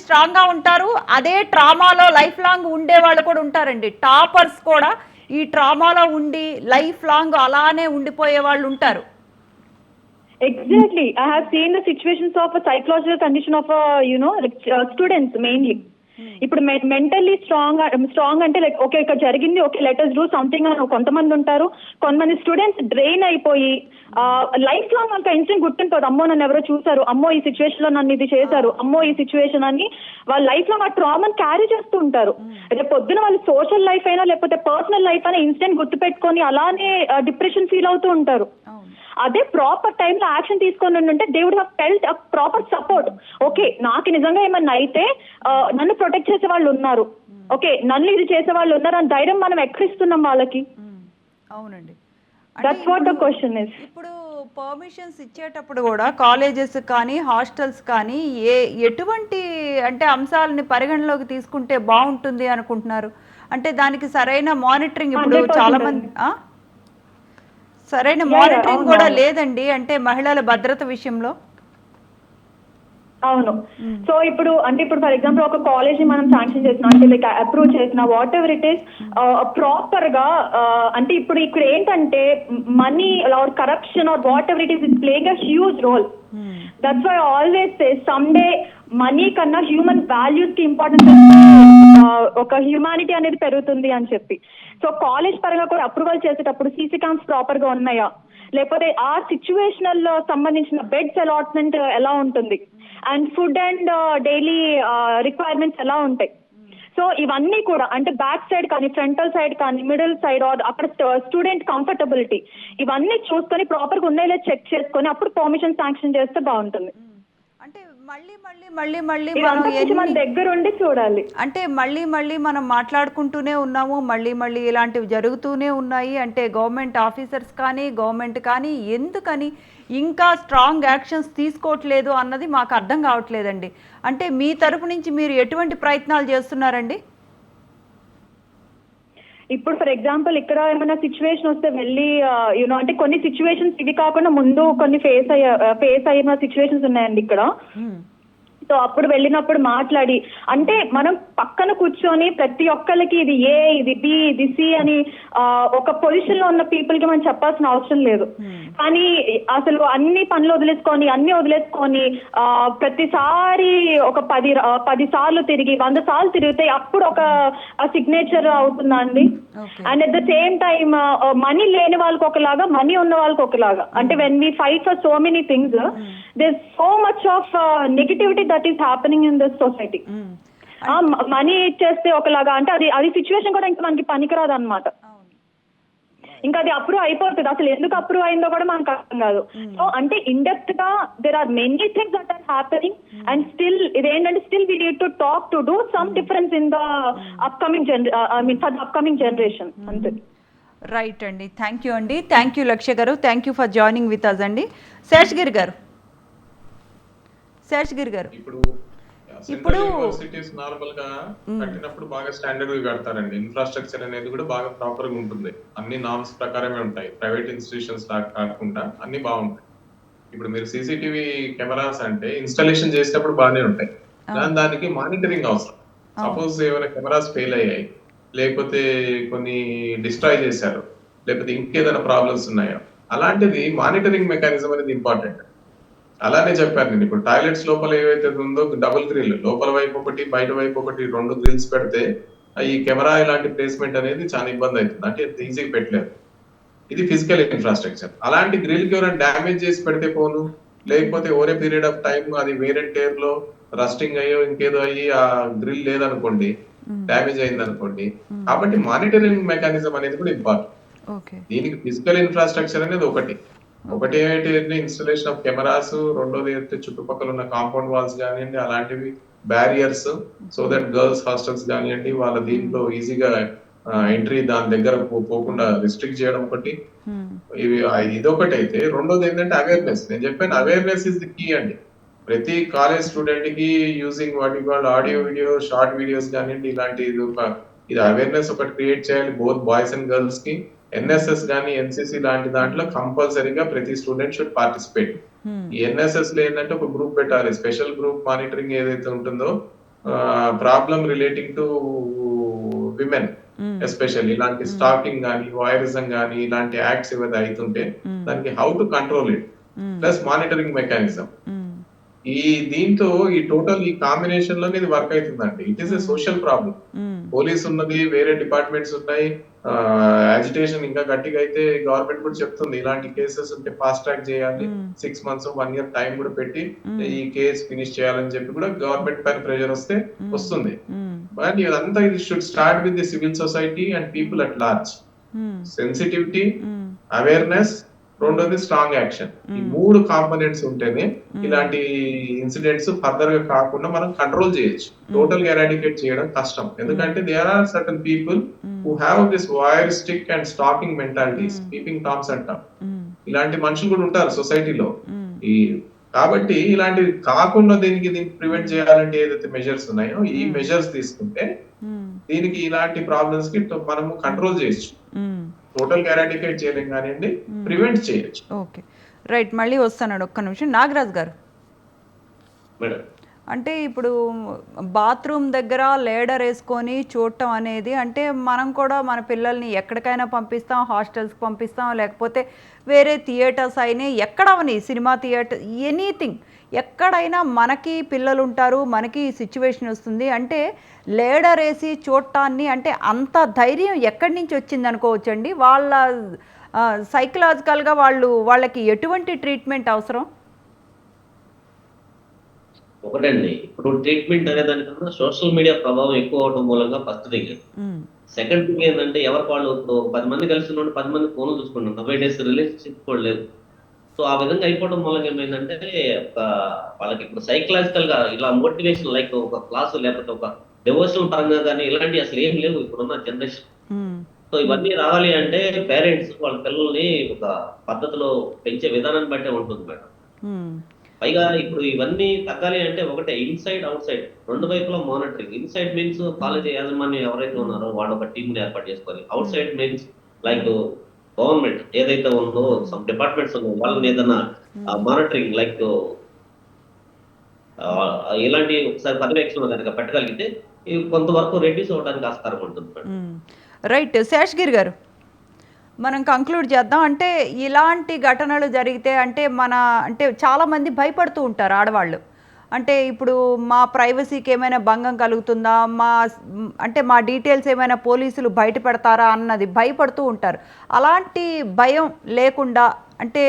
స్ట్రాంగ్ గా ఉంటారు, అదే ట్రామాలో లైఫ్ లాంగ్ ఉండే వాళ్ళు కూడా ఉంటారండి. టాపర్స్ కూడా ఈ ట్రామాలో ఉండి లైఫ్ లాంగ్ అలానే ఉండిపోయే వాళ్ళు ఉంటారు. Exactly. I have seen the situations of a psychological condition of students mainly. ఇప్పుడు మెంటల్లీ స్ట్రాంగ్ అంటే లైక్ ఇక్కడ జరిగింది, లెట్ us do something అని కొంతమంది ఉంటారు. కొంతమంది స్టూడెంట్స్ డ్రైన్ అయిపోయి లైఫ్ లాంగ్ వాళ్ళకి ఇన్సిడెంట్ గుర్తుంటుంది. అమ్మో నన్ను ఎవరో చూసారు, అమ్మో ఈ సిచ్యువేషన్ లో నన్ను ఇది చేశారు, అమ్మో ఈ సిచ్యువేషన్ అని వాళ్ళ లైఫ్ లాంగ్ ఆ ట్రామాని క్యారీ చేస్తూ ఉంటారు. రేపు పొద్దున వాళ్ళు సోషల్ లైఫ్ అయినా లేకపోతే పర్సనల్ లైఫ్ అయినా ఇన్సిడెంట్ గుర్తుపెట్టుకొని అలానే డిప్రెషన్ ఫీల్ అవుతూ ఉంటారు. అదే ప్రాపర్ టైంలో యాక్షన్ తీసుకొని ఉంటే they would have felt proper support. నాకు నిజంగా ఏమన్నా అయితే నన్ను ప్రొటెక్ట్ చేసే వాళ్ళు ఉన్నారు, నన్ను ఇది చేసే వాళ్ళు ఉన్నారు అని ధైర్యం మనం ఎక్కడిస్తున్నాం వాళ్ళకి. అవునండి, that's what the question is. ఇప్పుడు పర్మిషన్స్ ఇచ్చేటప్పుడు కూడా కాలేజెస్ కానీ హాస్టల్స్ కానీ ఎటువంటి అంటే అంశాలని పరిగణలోకి తీసుకుంటే బాగుంటుంది అనుకుంటున్నారు? అంటే దానికి సరైన మానిటరింగ్ ఇప్పుడు చాలా మంది సరైన మానిటరింగ్ కూడా లేదండి. అంటే మహిళల భద్రత విషయంలో అవును. సో ఇప్పుడు ఫర్ ఎగ్జాంపుల్ ఒక కాలేజ్ ని మనం శాంక్షన్ చేసినా అంటే లైక్ అప్రూవ్ చేసిన whatever it is proper గా అంటే ఇప్పుడు ఇక్కడ ఏంటంటే money or corruption or whatever it is it playing a huge role. That's why always say some day money కన్నా హ్యూమన్ వాల్యూస్ కి ఇంపార్టెన్స్ ఒక హ్యూమానిటీ అనేది పెరుగుతుంది అని చెప్పి. సో కాలేజ్ పరంగా కూడా అప్రూవల్ చేసేటప్పుడు సీసీ క్యామ్స్ ప్రాపర్ గా ఉన్నాయా, లేకపోతే ఆ సిచ్యువేషనల్ లో సంబంధించిన బెడ్స్ అలాట్మెంట్ ఎలా ఉంటుంది, and food and daily requirements ఎలా ఉంటాయి. సో ఇవన్నీ కూడా అంటే బ్యాక్ సైడ్ కానీ ఫ్రంటల్ సైడ్ కానీ మిడిల్ సైడ్ అక్కడ స్టూడెంట్ కంఫర్టబిలిటీ ఇవన్నీ చూసుకొని ప్రాపర్ గా ఉన్నాయో చెక్ చేసుకొని అప్పుడు పర్మిషన్ శాంక్షన్ చేస్తే బాగుంటుంది. అంటే మళ్ళీ మనం ఇదంతా కొంచెం మన దగ్గరుండి చూడాలి. అంటే మళ్ళీ మనం మాట్లాడుకుంటూనే ఉన్నాము, మళ్ళీ ఇలాంటివి జరుగుతూనే ఉన్నాయి. అంటే గవర్నమెంట్ ఆఫీసర్స్ కానీ గవర్నమెంట్ కానీ ఎందుకని ఇంకా స్ట్రాంగ్ యాక్షన్స్ తీసుకోవట్లేదు అన్నది మాకు అర్థం కావట్లేదండి. అంటే మీ తరపు నుంచి మీరు ఎటువంటి ప్రయత్నాలు చేస్తున్నారండి? ఇప్పుడు ఫర్ ఎగ్జాంపుల్ ఇక్కడ ఏమైనా సిచ్యువేషన్ వస్తే వెళ్ళి యూనో అంటే కొన్ని సిచ్యువేషన్స్ ఇవి కాకుండా ముందు కొన్ని ఫేస్ అయిన సిచ్యువేషన్స్ ఉన్నాయండి ఇక్కడ. సో అప్పుడు వెళ్ళినప్పుడు మాట్లాడి అంటే మనం పక్కన కూర్చొని ప్రతి ఒక్కరికి ఇది ఏ ఇది బి ఇది సి అని ఒక పొజిషన్ లో ఉన్న పీపుల్ కి మనం చెప్పాల్సిన అవసరం లేదు. కానీ అసలు అన్ని పనులు వదిలేసుకొని ప్రతిసారి ఒక 10 సార్లు తిరిగి 100 సార్లు తిరిగితే అప్పుడు ఒక సిగ్నేచర్ అవుతుందా అండి? And at the same time money లేని వాళ్ళకి ఒకలాగా, మనీ ఉన్న వాళ్ళకి ఒకలాగా. అంటే when we fight for so many things there so much of negativity that is happening in this society. Money ఇచ్చేస్తే ఒకలాగా అంటే అది సిచ్యువేషన్ కూడా ఇంకా మనకి పనికిరాదు అనమాట. ఇంకా అది అప్రూవ్ అయిపోతుంది. అసలు ఎందుకు అప్రూవ్ అయిందో కూడా మనకు అర్థం కాదు. సో అంటే ఇండెప్త్ గా there are many things that are happening and still ఇదేంటంటే still we need to talk to do some difference in the upcoming generation అంతే. రైట్ అండి, థ్యాంక్ యూ అండి. థ్యాంక్ యూ లక్ష్య గారు, thank you for joining with us అండి. శేషగిరి గారు ఇప్పుడు universities normal గా కట్టినప్పుడు బాగా స్టాండర్డ్ గా కడతారండి. ఇన్ఫ్రాస్ట్రక్చర్ అనేది కూడా బాగా ప్రాపర్ గా ఉంటుంది. అన్ని నార్మ్స్ ప్రకారమే ఉంటాయి. ప్రైవేట్ ఇన్స్టిట్యూషన్స్ లాగా కాకుండా అన్ని బాగుంటాయి. ఇప్పుడు మీరు సీసీటీవీ కెమెరాస్ అంటే ఇన్స్టాలేషన్ చేసేటప్పుడు బాగానే ఉంటాయి. దానికి మానిటరింగ్ అవసరం. సపోజ్ ఏమైనా కెమెరాస్ ఫెయిల్ అయ్యాయి, లేకపోతే కొన్ని డిస్ట్రాయ్ చేశారు, లేకపోతే ఇంకేదైనా ప్రాబ్లమ్స్ ఉన్నాయో అలాంటిది మానిటరింగ్ మెకానిజం అనేది ఇంపార్టెంట్. అలానే చెప్పారు నేను. ఇప్పుడు టాయిలెట్స్ లోపల ఏవైతే ఉందో డబుల్ గ్రిల్, లోపల వైపు ఒకటి బయట వైపు ఒకటి 2 గ్రిల్స్ పెడితే ఈ కెమెరా ఇలాంటి ప్లేస్మెంట్ అనేది చాలా ఇబ్బంది అవుతుంది. అంటే ఈజీగా పెట్టలేదు. ఇది ఫిజికల్ ఇన్ఫ్రాస్ట్రక్చర్. అలాంటి గ్రిల్ కి ఎవరైనా డ్యామేజ్ చేసి పెడితే పోను, లేకపోతే over a period of time అది వేరే టైర్ లో రస్టింగ్ అయ్యో ఇంకేదో అయ్యి ఆ గ్రిల్ లేదనుకోండి, డ్యామేజ్ అయింది అనుకోండి. కాబట్టి మానిటరింగ్ మెకానిజం అనేది కూడా ఇంపార్టెంట్. దీనికి ఫిజికల్ ఇన్ఫ్రాస్ట్రక్చర్ అనేది ఒకటి ఏంటి ఇన్స్టాలేషన్ ఆఫ్ కెమెరాస్, రెండోది అయితే చుట్టుపక్కల ఉన్న కాంపౌండ్ వాల్స్ కానివ్వండి, అలాంటివి barriers, so that girls hostels కానివ్వండి వాళ్ళ దీంట్లో ఈజీగా ఎంట్రీ దాని దగ్గర పోకుండా రిస్ట్రిక్ట్ చేయడం ఒకటి. ఇదొకటి అయితే, రెండోది ఏంటంటే అవేర్నెస్. నేను చెప్పాను అవేర్నెస్ ఇస్ ది కీ అండి. ప్రతి కాలేజ్ స్టూడెంట్ కి using what you call audio video short videos కానివ్వండి, ఇలాంటి ఇది అవేర్నెస్ ఒకటి క్రియేట్ చేయాలి బోత్ బాయ్స్ అండ్ గర్ల్స్ కి. ఎన్ఎస్ఎస్ గానీ ఎన్సిసి లాంటి దాంట్లో కంపల్సరీగా ప్రతి స్టూడెంట్ షుడ్ పార్టిసిపేట్. ఈ ఎన్ఎస్ఎస్ లో ఏంటంటే ఒక గ్రూప్ పెట్టాలి, స్పెషల్ గ్రూప్ మానిటరింగ్ ఏదైతే ఉంటుందో problem relating to women especially ఇలాంటి స్టాకింగ్ గానీ వాయరిజం గానీ ఇలాంటి యాక్ట్స్ ఏవైతే అవుతుంటే దానికి how to control it plus monitoring mechanism. ఈ దీంతో ఈ టోటల్ ఈ కాంబినేషన్ లోనే ఇది వర్క్ అవుతుందండి. It is a social problem. Police ఉన్నది, వేరే డిపార్ట్మెంట్స్ ఉన్నాయి. యాజిటేషన్ ఇంకా గట్టిగా అయితే గవర్నమెంట్ కూడా చెప్తుంది ఇలాంటి కేసెస్ ఉంటే ఫాస్ట్ ట్రాక్ చేయాలి, 6 months 1 year టైం కూడా పెట్టి ఈ కేసు ఫినిష్ చేయాలని చెప్పి కూడా గవర్నమెంట్ పైన ప్రెషర్ వస్తుంది. బట్ ఇదంతా ఇది should start with the civil society and people at large. Sensitivity, awareness, రెండోది స్ట్రాంగ్ యాక్షన్. ఈ 3 కాంపోనెంట్స్ ఉంటేనే ఇలాంటి ఇన్సిడెంట్స్ ఫర్దర్ గా కాకుండా మనం కంట్రోల్ చేయొచ్చు. టోటల్ గా ఎరాడికేట్ చేయడం కష్టం. ఎందుకంటే there are certain people who have this wire stick and stalking mentalities, peeping toms అంటాం. ఇలాంటి మనుషులు కూడా ఉంటారు సొసైటీలో. కాబట్టి ఇలాంటివి కాకుండా దీనికి ప్రివెంట్ చేయాలంటే ఏదైతే మెజర్స్ ఉన్నాయో ఈ మెజర్స్ తీసుకుంటే దీనికి ఇలాంటి ప్రాబ్లమ్స్ కి మనము కంట్రోల్ చేయొచ్చు. టోటల్ ఎరాడికేట్ చేయలేం కానివ్వండి, ప్రివెంట్ చేయొచ్చు. ఓకే రైట్, మళ్ళీ వస్తున్నాడు ఒక్క నిమిషం. నాగరాజ్ గారు మేడం. అంటే ఇప్పుడు బాత్రూమ్ దగ్గర లేడర్ వేసుకొని చూడటం అనేది, అంటే మనం కూడా మన పిల్లల్ని ఎక్కడికైనా పంపిస్తాం, హాస్టల్స్కి పంపిస్తాం, లేకపోతే వేరే థియేటర్స్ అయినా ఎక్కడవని సినిమా థియేటర్ ఎనీథింగ్ ఎక్కడైనా మనకి పిల్లలు ఉంటారు, మనకి సిచ్యువేషన్ వస్తుంది. అంటే లేడర్ వేసి చూడటాన్ని అంటే అంత ధైర్యం ఎక్కడి నుంచి వచ్చింది అనుకోవచ్చండి? వాళ్ళ సైకలాజికల్గా వాళ్ళకి ఎటువంటి ట్రీట్మెంట్ అవసరం? ఒకటండి, ఇప్పుడు ట్రీట్మెంట్ అనే దానికన్నా సోషల్ మీడియా ప్రభావం ఎక్కువ అవడం మూలంగా ఫస్ట్ థింగ్. సెకండ్ థింగ్ ఏంటంటే ఎవరికి వాళ్ళు ఇప్పుడు 10 మంది కలిసి ఉన్న 10 మంది ఫోన్లు చూసుకుంటారు. 90 డేస్ రిలేషన్షిప్ కూడా లేదు. సో ఆ విధంగా అయిపోవడం మూలంగా ఏమైందంటే ఒక వాళ్ళకి ఇప్పుడు సైకలాజికల్ గా ఇలా మోటివేషన్ లైక్ ఒక క్లాస్ లేకపోతే ఒక డివోషనల్ పరంగా కానీ ఇలాంటివి అసలు ఏం లేవు ఇప్పుడున్న జనరేషన్. సో ఇవన్నీ రావాలి అంటే పేరెంట్స్ వాళ్ళ పిల్లల్ని ఒక పద్ధతిలో పెంచే విధానాన్ని బట్టే ఉంటుంది మేడం. పైగా ఇప్పుడు ఇవన్నీ తగ్గాలి అంటే ఒకటే ఇన్సైడ్ అవుట్ సైడ్ రెండు వైపులా మానిటరింగ్. ఇన్సైడ్ మీన్స్ కాలేజ్ యాజమాన్యం ఎవరైతే ఉన్నారో వాళ్ళు ఒక టీమ్ ని ఏర్పాటు చేసుకొని, out side means like government ఏదైతే ఉందో సమ్ డిపార్ట్మెంట్స్ ఉందో వాళ్ళని ఏదైనా మానిటరింగ్ లైక్ ఇలాంటి ఒకసారి పర్యవేక్షణ కనుక పెట్టగలిగితే కొంతవరకు రెడ్యూస్ అవడానికి ఆస్కారం ఉంటుంది మేడం. రైట్. శేషగిరి గారు, మనం కంక్లూడ్ చేద్దాం. అంటే ఇలాంటి ఘటనలు జరిగితే అంటే చాలామంది భయపడుతూ ఉంటారు ఆడవాళ్ళు. అంటే ఇప్పుడు మా ప్రైవసీకి ఏమైనా భంగం కలుగుతుందా, మా డీటెయిల్స్ ఏమైనా పోలీసులు బయట పెడతారా అన్నది భయపడుతూ ఉంటారు. అలాంటి భయం లేకుండా అంటే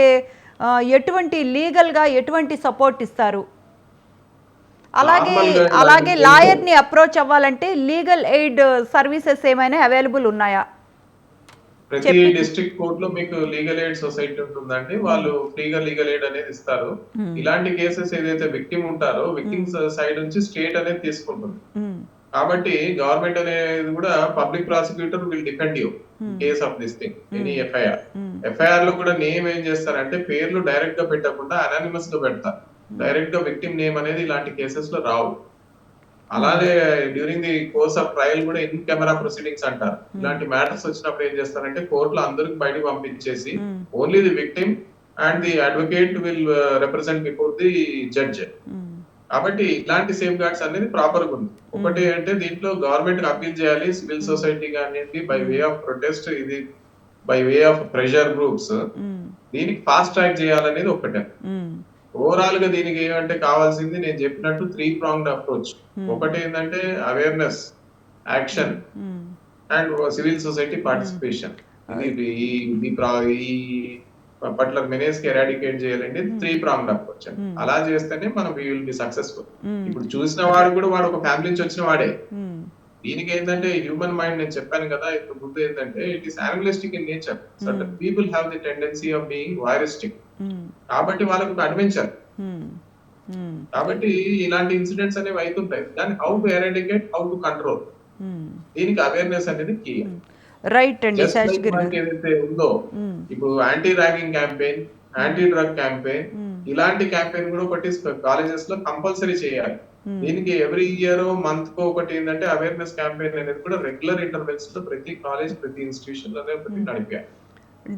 ఎటువంటి లీగల్గా ఎటువంటి సపోర్ట్ ఇస్తారు? అలాగే లాయర్ని అప్రోచ్ అవ్వాలంటే లీగల్ ఎయిడ్ సర్వీసెస్ ఏమైనా అవైలబుల్ ఉన్నాయా? ప్రతి డిస్ట్రిక్ట్ కోర్ట్ లో మీకు లీగల్ ఎయిడ్ సొసైటీ ఉంటుందండి. వాళ్ళు ఫ్రీగా లీగల్ ఎయిడ్ అనేది ఇస్తారు. ఇలాంటి కేసెస్ ఏదైతే విక్టిమ్ ఉంటారో విక్టిమ్స్ సైడ్ నుంచి స్టేట్ అనేది తీసుకుంటుంది. కాబట్టి గవర్నమెంట్ అనేది కూడా public prosecutor will defend you case of this thing any FIR. FIR లో కూడా నేమ్ ఏం చేస్తారంటే పేర్లు డైరెక్ట్ గా పెట్టకుండా అనానిమస్ గా పెడతారు. డైరెక్ట్ గా విక్టిమ్ నేమ్ అనేది ఇలాంటి కేసెస్ లో రావు. అలాగే during the course of trial కూడా ఇన్ కెమెరా ప్రొసీడింగ్స్ అంటారు. ఇలాంటి మ్యాటర్స్ వచ్చినప్పుడు ఏం చేస్తారంటే కోర్టులో అందరికి బయటకు పంపించేసి only the victim and the advocate will represent before the judge. కాబట్టి ఇలాంటి సేఫ్ గార్డ్స్ అనేది ప్రాపర్ గా ఉంది. ఒకటి అంటే దీంట్లో గవర్నమెంట్ అపీల్ చేయాలి, సివిల్ సొసైటీ కానివ్వండి, బై వే ఆఫ్ ప్రొటెస్ట్, ఇది by way of pressure groups దీనికి ఫాస్ట్ ట్రాక్ చేయాలనేది ఒకటే. ఓవరాల్ గా దీనికి ఏమంటే కావాల్సింది నేను చెప్పినట్టు 3 ప్రాంగ్డ్ అప్రోచ్. ఒకటి ఏంటంటే awareness, action and civil society participation. ఈ పర్టికులర్ మెనేజ్ కి ఎరాడికేట్ చేయాలంటే 3 ప్రాంగ్డ్ అప్రోచ్. అలా చేస్తేనే మనం వి విల్ బి సక్సెస్ఫుల్. ఇప్పుడు చూసిన వాడు కూడా వాడు ఒక ఫ్యామిలీ నుంచి వచ్చిన వాడే. దీనికి ఏంటంటే హ్యూమన్ మైండ్ నేను చెప్పాను కదా ఇప్పుడు ముందు ఏంటంటే it is animalistic in nature. Certain people have the tendency of being voyeuristic. కాబట్టి వాళ్ళకు ఒక అడ్వెంచర్. కాబట్టి ఇలాంటి ఇన్సిడెంట్స్ అనేవి అవుతుంటాయి. దాన్ని how to eradicate, how to control, దీనికి అవేర్నెస్ అనేది కీ. రైట్ అండి. ఏదైతే ఉందో ఇప్పుడు anti ragging campaign, anti drug campaign, ఇలాంటి క్యాంపెయిన్ కూడా ఒకటి కాలేజెస్ లో కంపల్సరీ చేయాలి. దీనికి ఎవ్రీ ఇయర్ మంత్ కు ఒకటి ఏంటంటే అవేర్నెస్ క్యాంపెయిన్ అనేది కూడా రెగ్యులర్ ఇంటర్వెల్స్ లో ప్రతి కాలేజ్, ప్రతి ఇన్స్టిట్యూషన్ లో నడిపారు.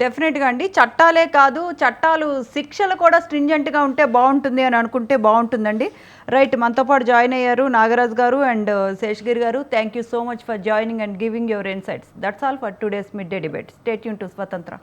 డెఫినెట్గా అండి. చట్టాలే కాదు, చట్టాలు శిక్షలు కూడా స్ట్రింజెంట్గా ఉంటే బాగుంటుంది అని అనుకుంటే బాగుంటుందండి. రైట్, మనతో పాటు జాయిన్ అయ్యారు నాగరాజ్ గారు అండ్ శేషగిరి గారు. Thank you so much for joining and giving your insights. That's all for today's mid day debate. Stay tune to స్వతంత్ర.